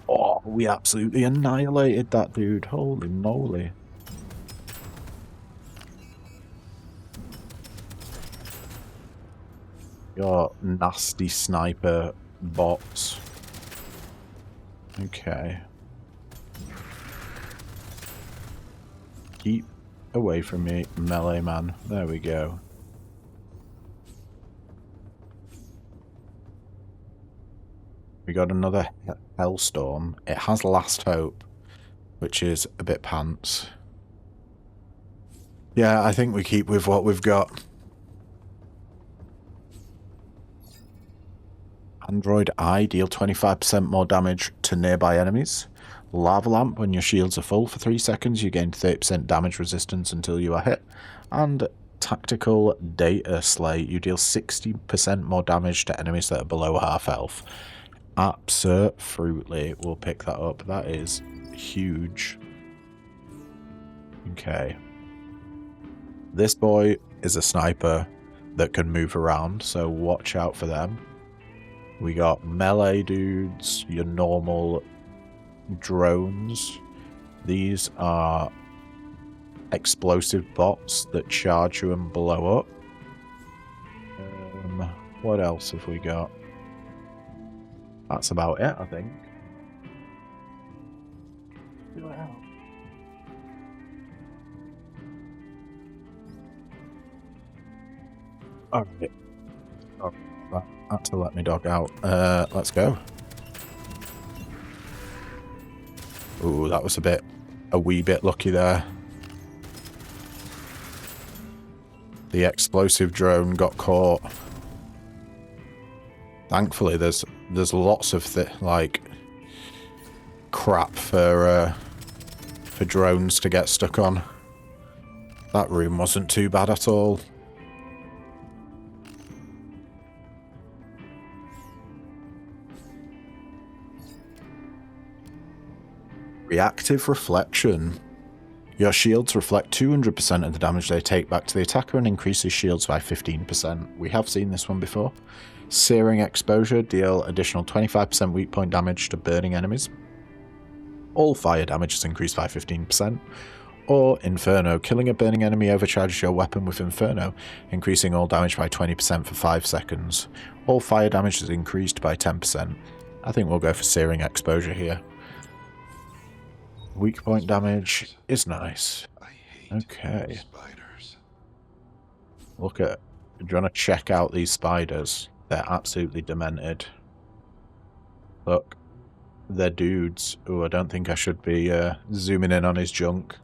Oh. Oh, we absolutely annihilated that dude. Holy moly. Your nasty sniper bots. Okay. Keep away from me, melee man. There we go. We got another Hellstorm. It has Last Hope, which is a bit pants. Yeah, I think we keep with what we've got. Android Eye, deal 25% more damage to nearby enemies. Lava Lamp, when your shields are full for 3 seconds, you gain 30% damage resistance until you are hit. And Tactical Data Slay, you deal 60% more damage to enemies that are below half health. Absolutely, we'll pick that up. That is huge. Okay. This boy is a sniper that can move around, so watch out for them. We got melee dudes, your normal drones. These are explosive bots that charge you and blow up. What else have we got? That's about it, I think. Alright. Oh, that had to let me dog out. Let's go. Ooh, that was a wee bit lucky there. The explosive drone got caught. Thankfully, there's lots of like crap for drones to get stuck on. That room wasn't too bad at all. Reactive reflection. Your shields reflect 200% of the damage they take back to the attacker and increases shields by 15%. We have seen this one before. Searing exposure, deal additional 25% weak point damage to burning enemies. All fire damage is increased by 15%. Or Inferno, killing a burning enemy overcharges your weapon with Inferno, increasing all damage by 20% for 5 seconds. All fire damage is increased by 10%. I think we'll go for Searing exposure here. Weak point damage is nice. Okay. Spiders. Look at... Do you want to check out these spiders? They're absolutely demented. Look. They're dudes. Oh, I don't think I should be zooming in on his junk.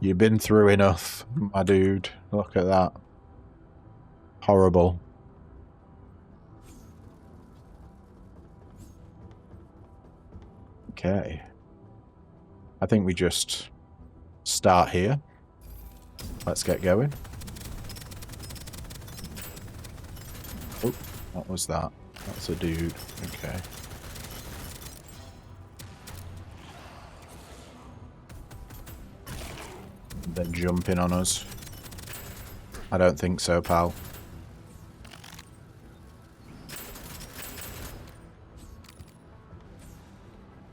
You've been through enough, my dude. Look at that. Horrible. Okay. I think we just start here. Let's get going. Oh, what was that? That's a dude. Okay. They're jumping on us. I don't think so, pal.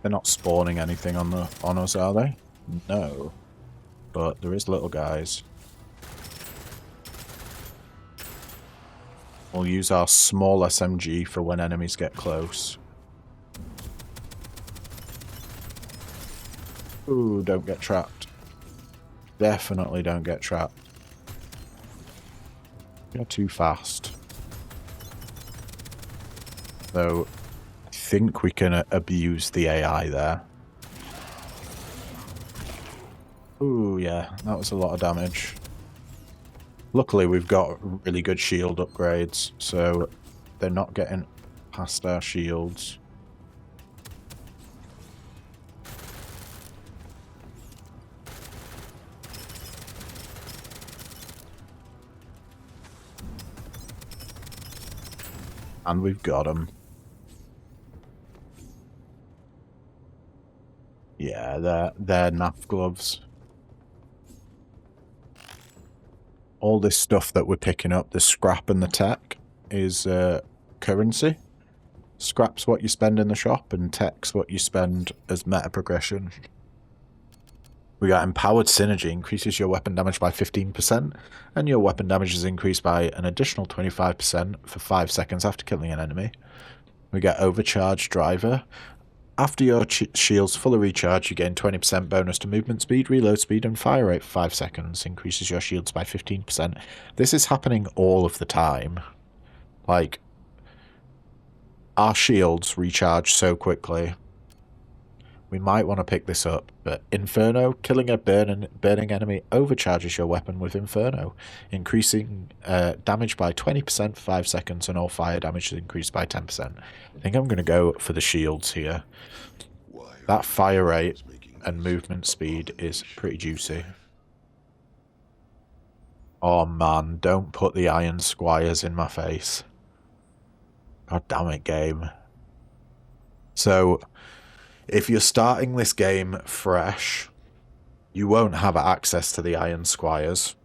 They're not spawning anything on us, are they? No. But there is little guys. We'll use our small SMG for when enemies get close. Ooh, don't get trapped. Definitely don't get trapped. You're too fast. Though, I think we can abuse the AI there. Ooh, yeah, that was a lot of damage. Luckily, we've got really good shield upgrades, so they're not getting past our shields. And we've got them. Yeah, they're NAF gloves. All this stuff that we're picking up, the scrap and the tech, is currency. scraps what you spend in the shop and techs what you spend as meta progression. We got Empowered Synergy, increases your weapon damage by 15%, and your weapon damage is increased by an additional 25% for 5 seconds after killing an enemy. We get Overcharged Driver. After your shield's fully recharged, you gain 20% bonus to movement speed, reload speed, and fire rate for 5 seconds. Increases your shields by 15%. This is happening all of the time. Like, our shields recharge so quickly. We might want to pick this up, but Inferno, killing a burning enemy overcharges your weapon with Inferno, increasing damage by 20% for 5 seconds, and all fire damage is increased by 10%. I think I'm going to go for the shields here. That fire rate and movement speed is pretty juicy. Oh man, don't put the Iron Squires in my face. God damn it, game. So, if you're starting this game fresh, you won't have access to the Iron Squires.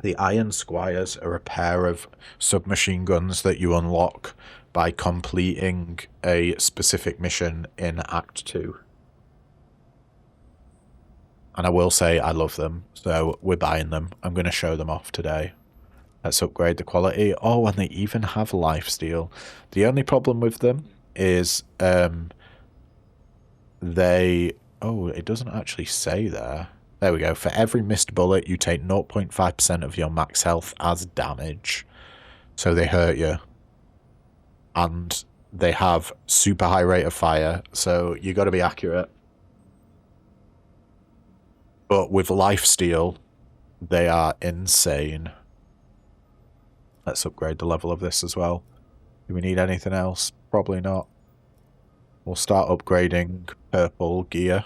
The Iron Squires are a pair of submachine guns that you unlock by completing a specific mission in Act 2. And I will say I love them, so we're buying them. I'm going to show them off today. Let's upgrade the quality. Oh, and they even have lifesteal. The only problem with them is oh, it doesn't actually say there. There we go. For every missed bullet, you take 0.5% of your max health as damage. So they hurt you. And they have super high rate of fire, so you got to be accurate. But with lifesteal, they are insane. Let's upgrade the level of this as well. Do we need anything else? Probably not. We'll start upgrading purple gear.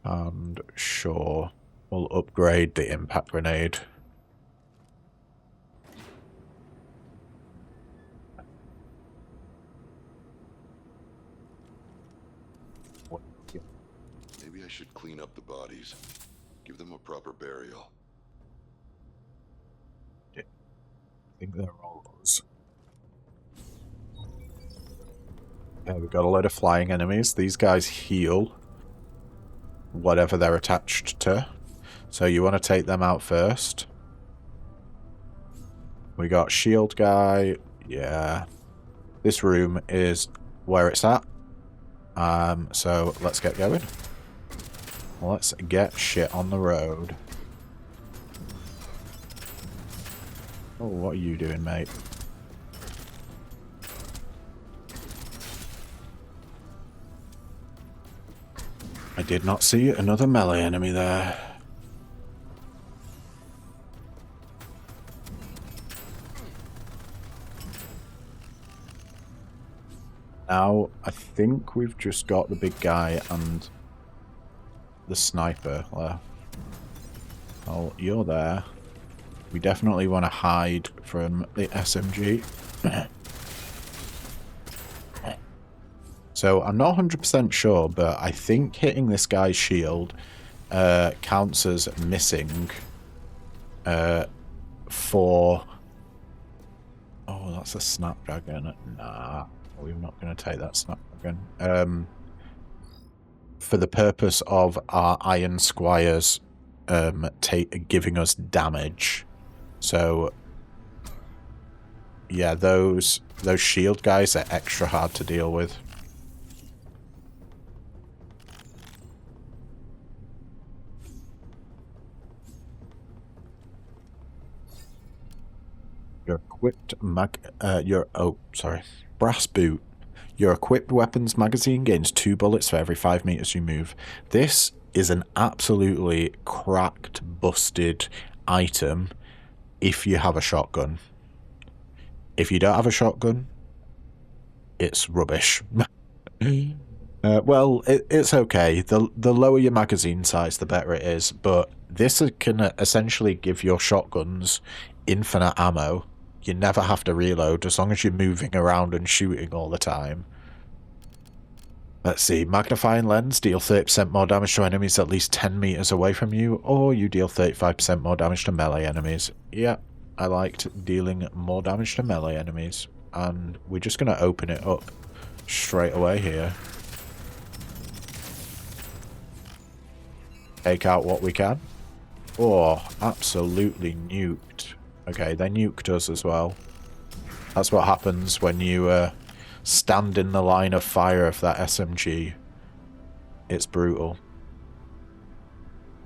And sure, we'll upgrade the impact grenade. Maybe I should clean up the bodies. Give them a proper burial. I think they're all those. Yeah, we've got a load of flying enemies. These guys heal whatever they're attached to. So you want to take them out first. We got shield guy. Yeah. This room is where it's at. So let's get going. Let's get shit on the road. Oh, what are you doing, mate? I did not see another melee enemy there. Now, I think we've just got the big guy and the sniper left. Oh, you're there. We definitely want to hide from the SMG. So I'm not 100% sure, but I think hitting this guy's shield counts as missing for... Oh, that's a snapdragon. Nah, we're not going to take that snapdragon. For the purpose of our Iron Squires giving us damage. So, yeah, those shield guys are extra hard to deal with. Your equipped brass boot. Your equipped weapons magazine gains 2 bullets for every 5 meters you move. This is an absolutely cracked, busted item if you have a shotgun. If you don't have a shotgun, it's rubbish. Well, it's okay. The lower your magazine size, the better it is. But this can essentially give your shotguns infinite ammo. You never have to reload as long as you're moving around and shooting all the time. Let's see. Magnifying lens. Deal 30% more damage to enemies at least 10 meters away from you, or you deal 35% more damage to melee enemies. Yeah, I liked dealing more damage to melee enemies. and we're just going to open it up straight away here. Take out what we can. Oh, absolutely nuked. Okay, they nuked us as well. That's what happens when you stand in the line of fire of that SMG. It's brutal.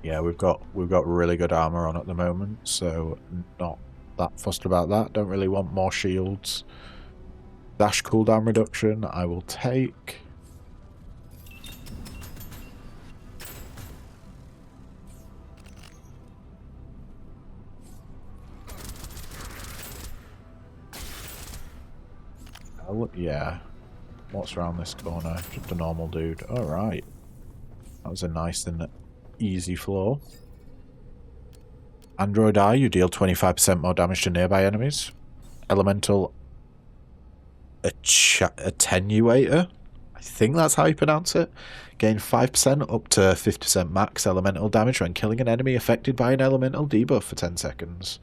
Yeah, we've got really good armor on at the moment, so not that fussed about that. Don't really want more shields. Dash cooldown reduction, I will take. Oh, yeah. What's around this corner? Just a normal dude. Alright. That was a nice and easy floor. Android Eye, you deal 25% more damage to nearby enemies. Elemental Attenuator, I think that's how you pronounce it. Gain 5% up to 50% max elemental damage when killing an enemy affected by an elemental debuff for 10 seconds.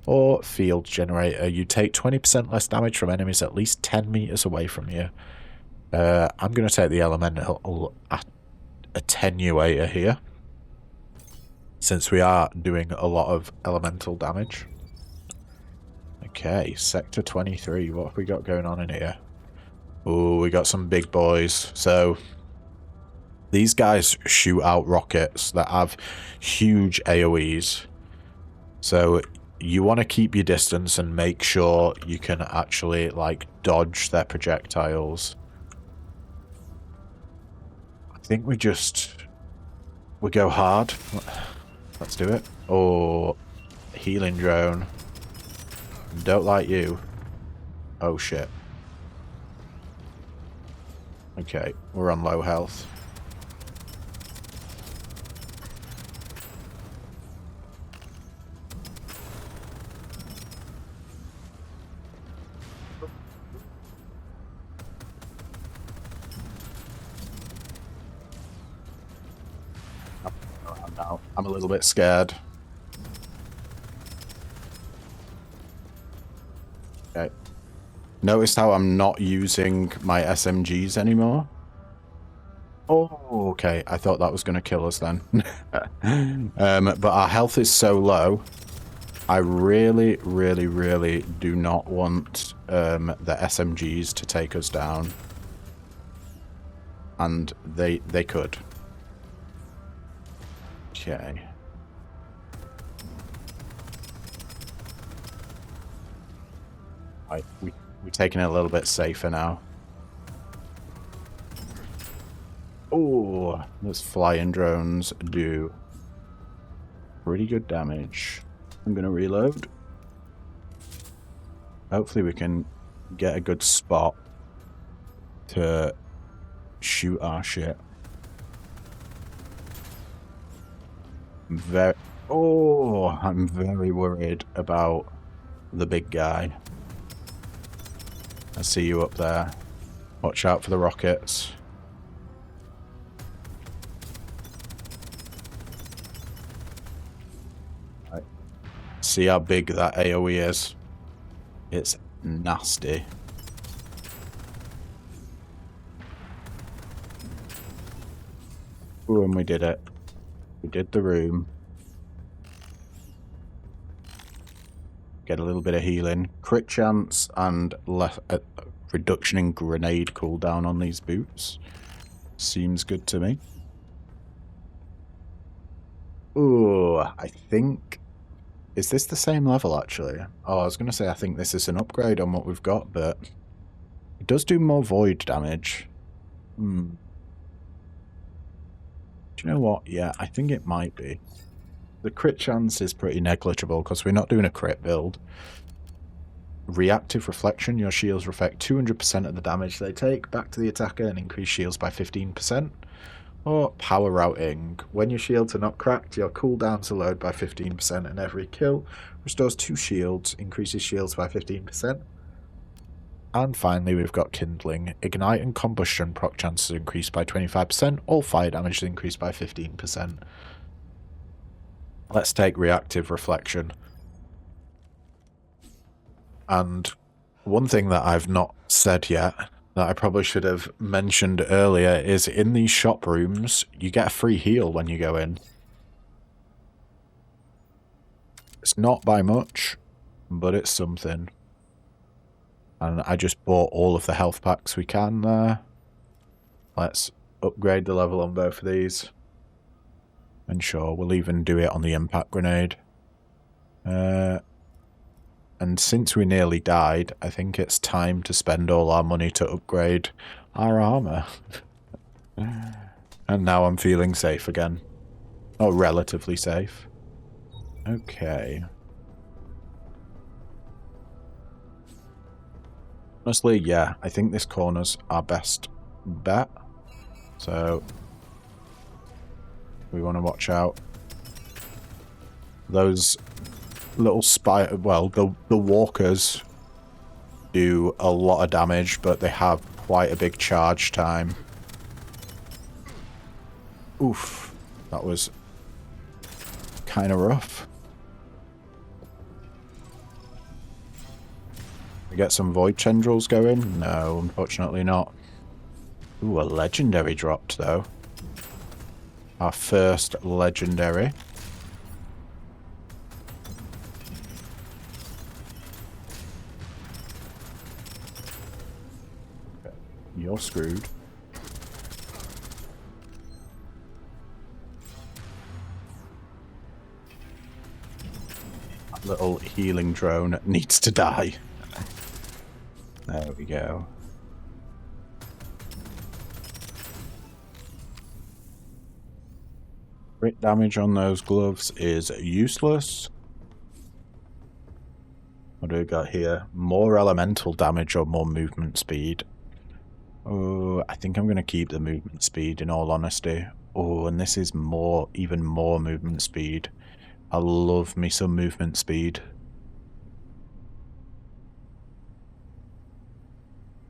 Or Field Generator, you take 20% less damage from enemies at least 10 meters away from you. I'm going to take the Elemental Attenuator here, since we are doing a lot of elemental damage. Okay, Sector 23, what have we got going on in here? Oh, we got some big boys. So, these guys shoot out rockets that have huge AoEs. So, you want to keep your distance and make sure you can actually, like, dodge their projectiles. I think we go hard. Let's do it. Oh, healing drone. Don't like you. Oh, shit. Okay, we're on low health. I'm a little bit scared. Okay. Notice how I'm not using my SMGs anymore? Oh, okay. I thought that was going to kill us then. But our health is so low. I really, really, really do not want the SMGs to take us down. And they could. Okay. Right, we're taking it a little bit safer now. Oh, those flying drones do pretty good damage. I'm gonna reload. Hopefully we can get a good spot to shoot our shit. I'm very worried about the big guy. I see you up there. Watch out for the rockets. Right. See how big that AoE is? It's nasty. Ooh, and we did it. We did the room. Get a little bit of healing. Crit chance and reduction in grenade cooldown on these boots. Seems good to me. Ooh, I think... Is this the same level, actually? Oh, I was going to say I think this is an upgrade on what we've got, but... It does do more void damage. Do you know what? Yeah, I think it might be. The crit chance is pretty negligible because we're not doing a crit build. Reactive reflection. Your shields reflect 200% of the damage they take back to the attacker and increase shields by 15%. Or power routing. When your shields are not cracked, your cooldowns are lowered by 15% and every kill restores 2 shields, increases shields by 15%. And finally, we've got Kindling. Ignite and combustion proc chances increased by 25%. All fire damage is increased by 15%. Let's take reactive reflection. And One thing that I've not said yet, that I probably should have mentioned earlier, is in these shop rooms, you get a free heal when you go in. It's not by much, but it's something. And I just bought all of the health packs we can there. Let's upgrade the level on both of these. And sure, we'll even do it on the impact grenade. And since we nearly died, I think it's time to spend all our money to upgrade our armor. And now I'm feeling safe again. Or relatively safe. Okay. Honestly, yeah, I think this corner's our best bet. So we want to watch out. Those little spider, well, the walkers do a lot of damage, but they have quite a big charge time. Oof, that was kind of rough. We get some void tendrils going? No, unfortunately not. Ooh, a legendary dropped though. Our first legendary. You're screwed. That little healing drone needs to die. There we go. Crit damage on those gloves is useless. What do we got here? More elemental damage or more movement speed? Oh, I think I'm going to keep the movement speed in all honesty. Oh, and this is more, even more movement speed. I love me some movement speed.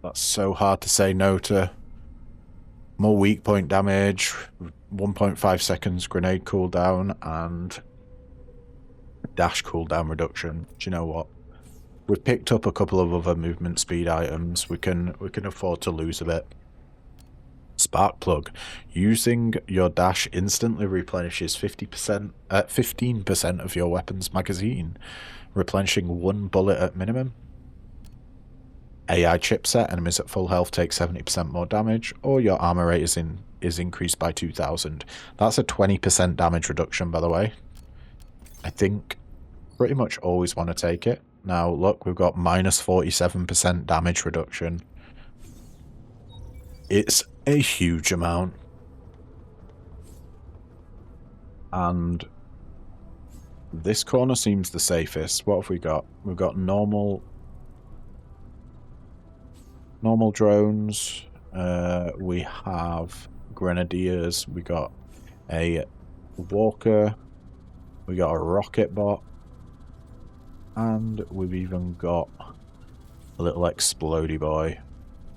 That's so hard to say no to. More weak point damage, 1.5 seconds grenade cooldown, and dash cooldown reduction. Do you know what? We've picked up a couple of other movement speed items. We can afford to lose a bit. Spark plug. Using your dash instantly replenishes 15% of your weapon's magazine, replenishing 1 bullet at minimum. AI chipset. Enemies at full health take 70% more damage, or your armor rate is increased by 2,000. That's a 20% damage reduction, by the way. I think pretty much always want to take it. Now, look, we've got minus 47% damage reduction. It's a huge amount. And this corner seems the safest. What have we got? We've got normal drones. We have grenadiers. We got a walker. We got a rocket bot. And we've even got a little explodey boy.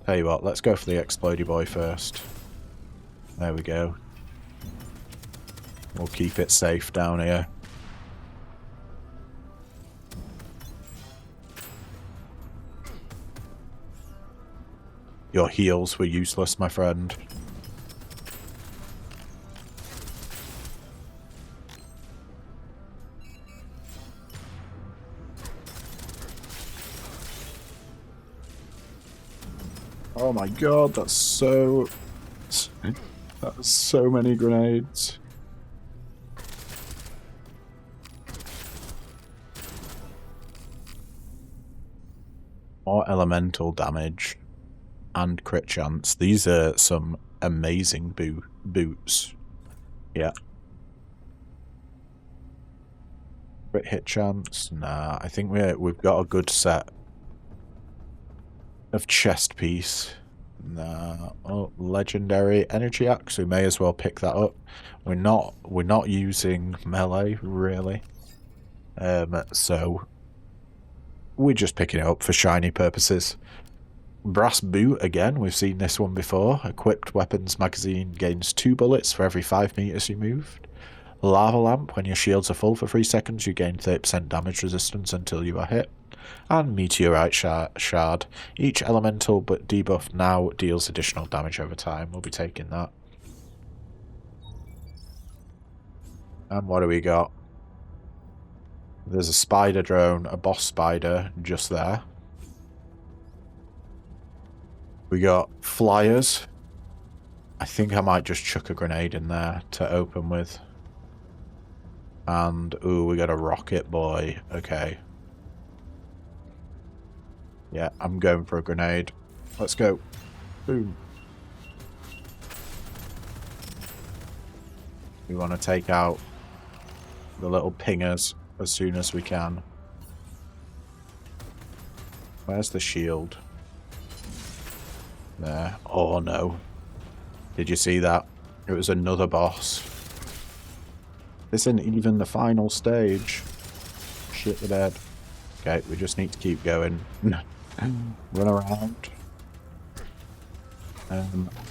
Tell you what, let's go for the explodey boy first. There we go. We'll keep it safe down here. Your heals were useless, my friend. Oh my god, that's so many grenades. More elemental damage and crit chance. These are some amazing boots. Yeah. Crit hit chance? Nah, I think we've got a good set of chest piece. Nah. Oh, legendary energy axe. We may as well pick that up. We're not using melee really. So we're just picking it up for shiny purposes. Brass boot again. We've seen this one before. Equipped weapons magazine gains 2 bullets for every 5 meters you moved. Lava lamp. When your shields are full for 3 seconds, you gain 30% damage resistance until you are hit. and meteorite shard. Each elemental but debuff now deals additional damage over time. We'll be taking that. And what do we got? There's a spider drone, a boss spider just there. We got flyers. I think I might just chuck a grenade in there to open with. And, ooh, we got a rocket boy. Okay. Yeah, I'm going for a grenade. Let's go. Boom. We want to take out the little pingers as soon as we can. Where's the shield? There. Oh no. Did you see that? It was another boss. This isn't even the final stage. Shit the bed. Okay, we just need to keep going. Run around.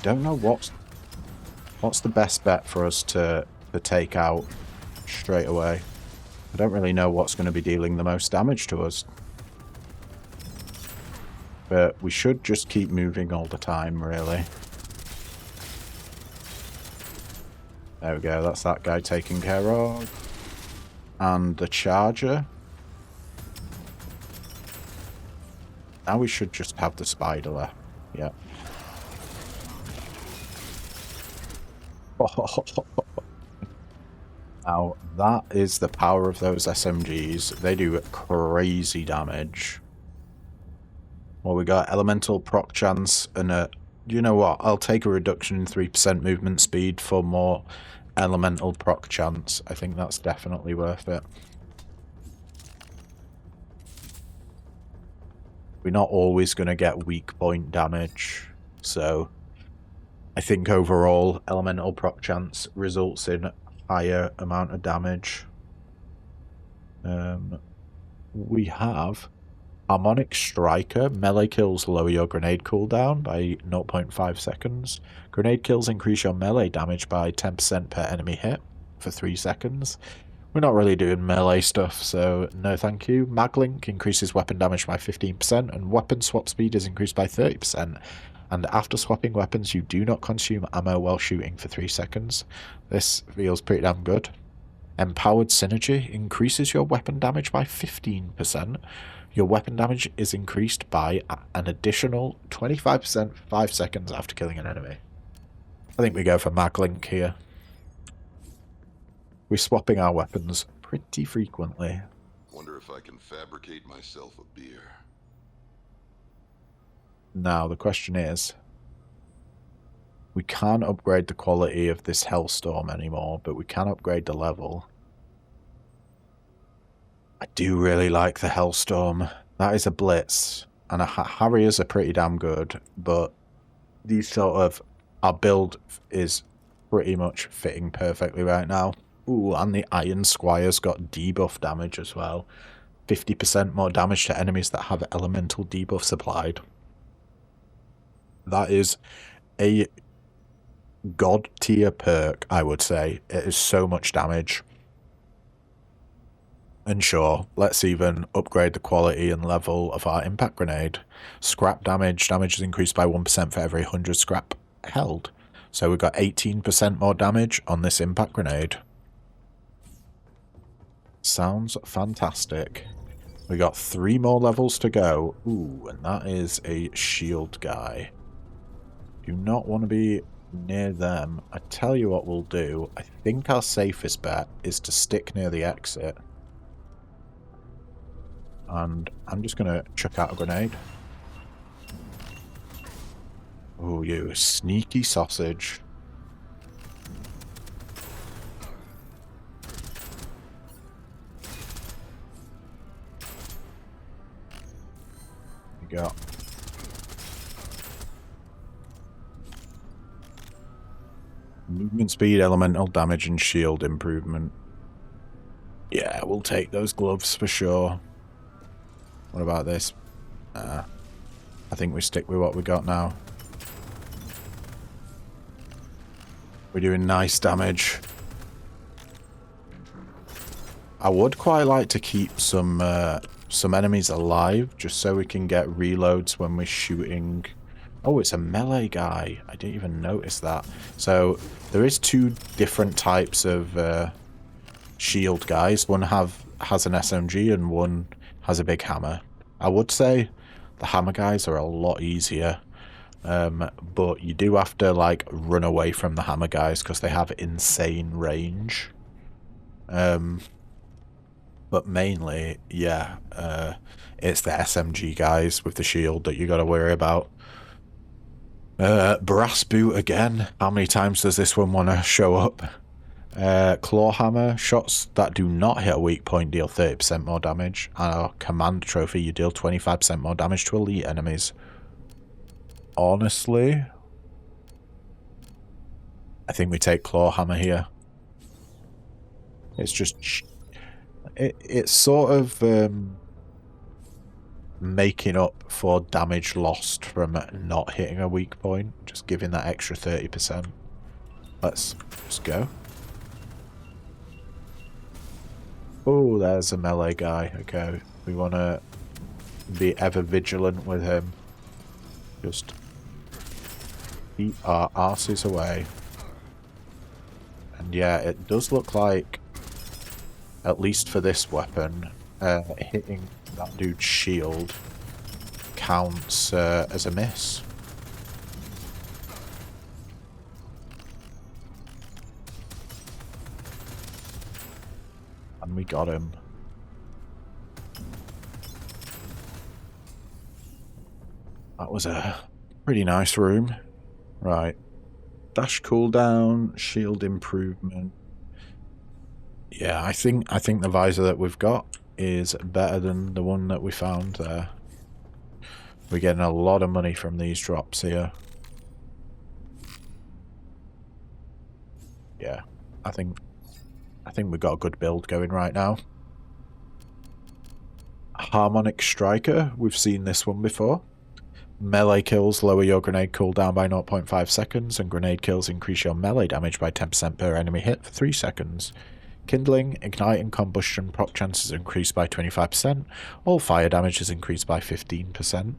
Don't know what's the best bet for us to take out straight away. I don't really know what's going to be dealing the most damage to us. But we should just keep moving all the time, really. There we go, that's that guy taken care of. And the charger. Now we should just have the spider left. Yep. Now, that is the power of those SMGs. They do crazy damage. Well, we got elemental proc chance and a... You know what? I'll take a reduction in 3% movement speed for more elemental proc chance. I think that's definitely worth it. We're not always going to get weak point damage, so I think overall elemental proc chance results in higher amount of damage. We have Harmonic Striker. Melee kills lower your grenade cooldown by 0.5 seconds. Grenade kills increase your melee damage by 10% per enemy hit for 3 seconds. We're not really doing melee stuff, so no thank you. Maglink increases weapon damage by 15%, and weapon swap speed is increased by 30%. And after swapping weapons, you do not consume ammo while shooting for 3 seconds. This feels pretty damn good. Empowered Synergy increases your weapon damage by 15%. Your weapon damage is increased by an additional 25% for 5 seconds after killing an enemy. I think we go for Maglink here. We're swapping our weapons pretty frequently. Wonder if I can fabricate myself a beer. Now, the question is, we can't upgrade the quality of this Hellstorm anymore, but we can upgrade the level. I do really like the Hellstorm. That is a blitz, and Harriers are pretty damn good, but these sort of... Our build is pretty much fitting perfectly right now. Ooh, and the Iron Squire's got debuff damage as well. 50% more damage to enemies that have elemental debuffs applied. That is a god tier perk, I would say. It is so much damage. And sure, let's even upgrade the quality and level of our impact grenade. Scrap damage. Damage is increased by 1% for every 100 scrap held. So we've got 18% more damage on this impact grenade. Sounds fantastic. We got 3 more levels to go. Ooh, and that is a shield guy. Do not want to be near them. I tell you what we'll do. I think our safest bet is to stick near the exit. And I'm just going to chuck out a grenade. Oh, you sneaky sausage. We got... Movement speed, elemental damage, and shield improvement. Yeah, we'll take those gloves for sure. What about this? I think we stick with what we got now. We're doing nice damage. I would quite like to keep some some enemies alive, just so we can get reloads when we're shooting. Oh, it's a melee guy. I didn't even notice that. So there is two different types of shield guys. One has an SMG and one has a big hammer. I would say the hammer guys are a lot easier, but you do have to like run away from the hammer guys because they have insane range. But mainly, yeah, it's the SMG guys with the shield that you got to worry about. Brass boot again. How many times does this one want to show up? Claw hammer. Shots that do not hit a weak point deal 30% more damage. And our command trophy, you deal 25% more damage to elite enemies. Honestly, I think we take claw hammer here. It's just... It's sort of making up for damage lost from not hitting a weak point, just giving that extra 30%. Let's just go. Oh, there's a melee guy. Okay, we want to be ever vigilant with him. Just eat our arses away. And yeah, it does look like, at least for this weapon, hitting that dude's shield counts as a miss. And we got him. That was a pretty nice room. Right. Dash cooldown, shield improvement. Yeah, I think the visor that we've got is better than the one that we found there. We're getting a lot of money from these drops here. Yeah, I think we've got a good build going right now. Harmonic Striker, we've seen this one before. Melee kills lower your grenade cooldown by 0.5 seconds, and grenade kills increase your melee damage by 10% per enemy hit for 3 seconds. Kindling, Ignite, and Combustion proc chances increased by 25%. All fire damage is increased by 15%.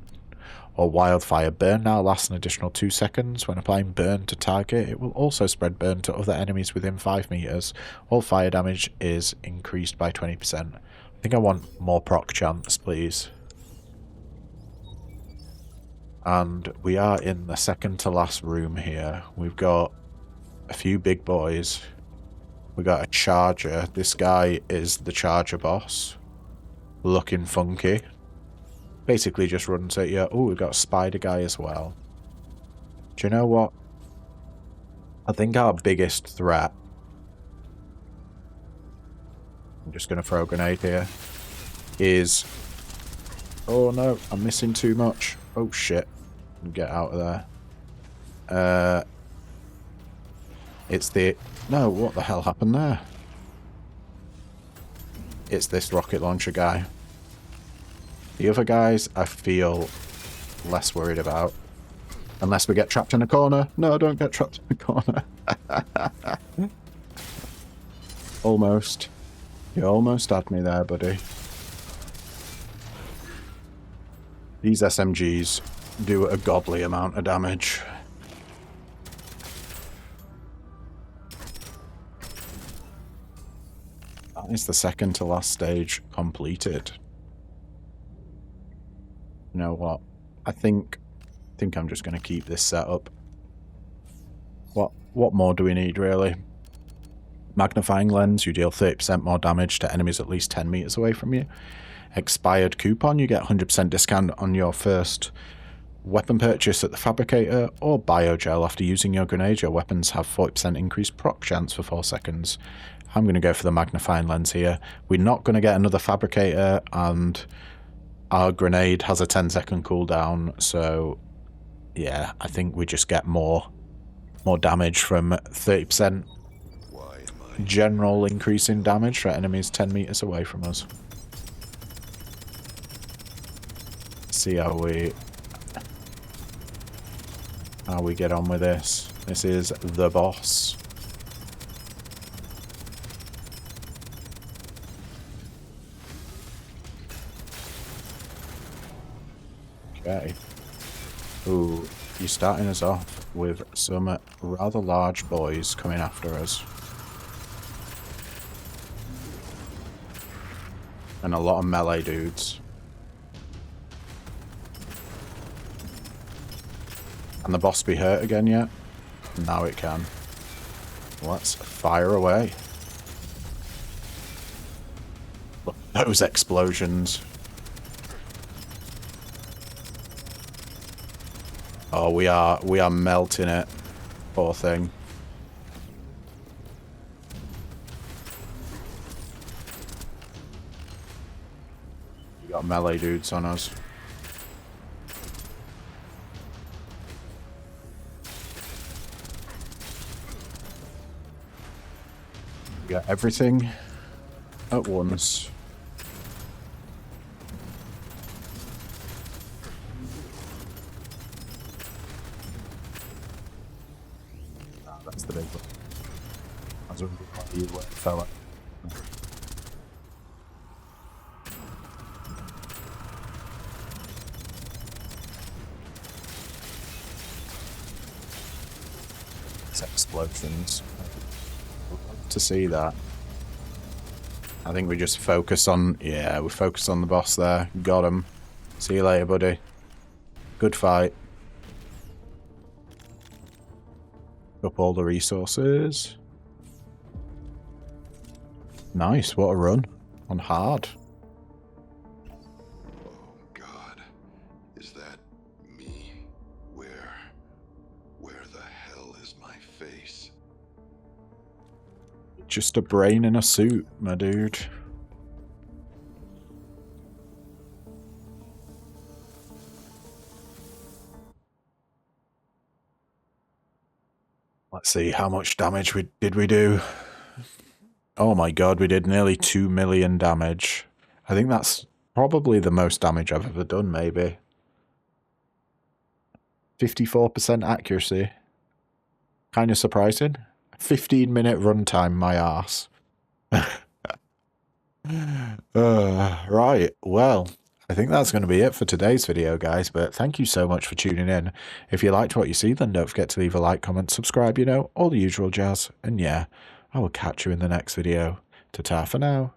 Or Wildfire Burn now lasts an additional 2 seconds. When applying Burn to target, it will also spread Burn to other enemies within 5 meters. All fire damage is increased by 20%. I think I want more proc chance, please. And we are in the second to last room here. We've got a few big boys. We got a charger. This guy is the charger boss. Looking funky. Basically just runs at you. Oh, we've got a spider guy as well. Do you know what? I think our biggest threat... I'm just going to throw a grenade here. Is... Oh no, I'm missing too much. Oh shit. Get out of there. It's the... No, what the hell happened there? It's this rocket launcher guy. The other guys, I feel less worried about. Unless we get trapped in a corner. No, don't get trapped in a corner. Almost. You almost had me there, buddy. These SMGs do a godly amount of damage. That is the second to last stage completed. You know what? I think I'm just going to keep this set up. What more do we need, really? Magnifying lens, you deal 30% more damage to enemies at least 10 meters away from you. Expired coupon, you get 100% discount on your first weapon purchase at the fabricator, or biogel. After using your grenade, your weapons have 40% increased proc chance for 4 seconds. I'm going to go for the magnifying lens here. We're not going to get another fabricator, and our grenade has a 10-second cooldown, so yeah, I think we just get more damage from 30% general increase in damage for enemies 10 meters away from us. See how we get on with this. This is the boss. Okay. Ooh, you're starting us off with some rather large boys coming after us. And a lot of melee dudes. Can the boss be hurt again yet? Now it can. Let's fire away. Look at those explosions. Oh, we are melting it. Poor thing. We got melee dudes on us. We got everything at once. That's the big one. That's what you fella. It's explosions. To see that. I think we just focus on, yeah, we focus on the boss there. Got him. See you later, buddy. Good fight. Up all the resources. Nice, what a run. On hard. Oh, God. Is that me? Where the hell is my face? Just a brain in a suit, my dude. Let's see, how much damage did we do? Oh my god, we did nearly 2 million damage. I think that's probably the most damage I've ever done, maybe. 54% accuracy. Kind of surprising. 15-minute runtime, my arse. Right, well, I think that's going to be it for today's video, guys, but thank you so much for tuning in. If you liked what you see, then don't forget to leave a like, comment, subscribe, you know, all the usual jazz. And yeah, I will catch you in the next video. Ta-ta for now.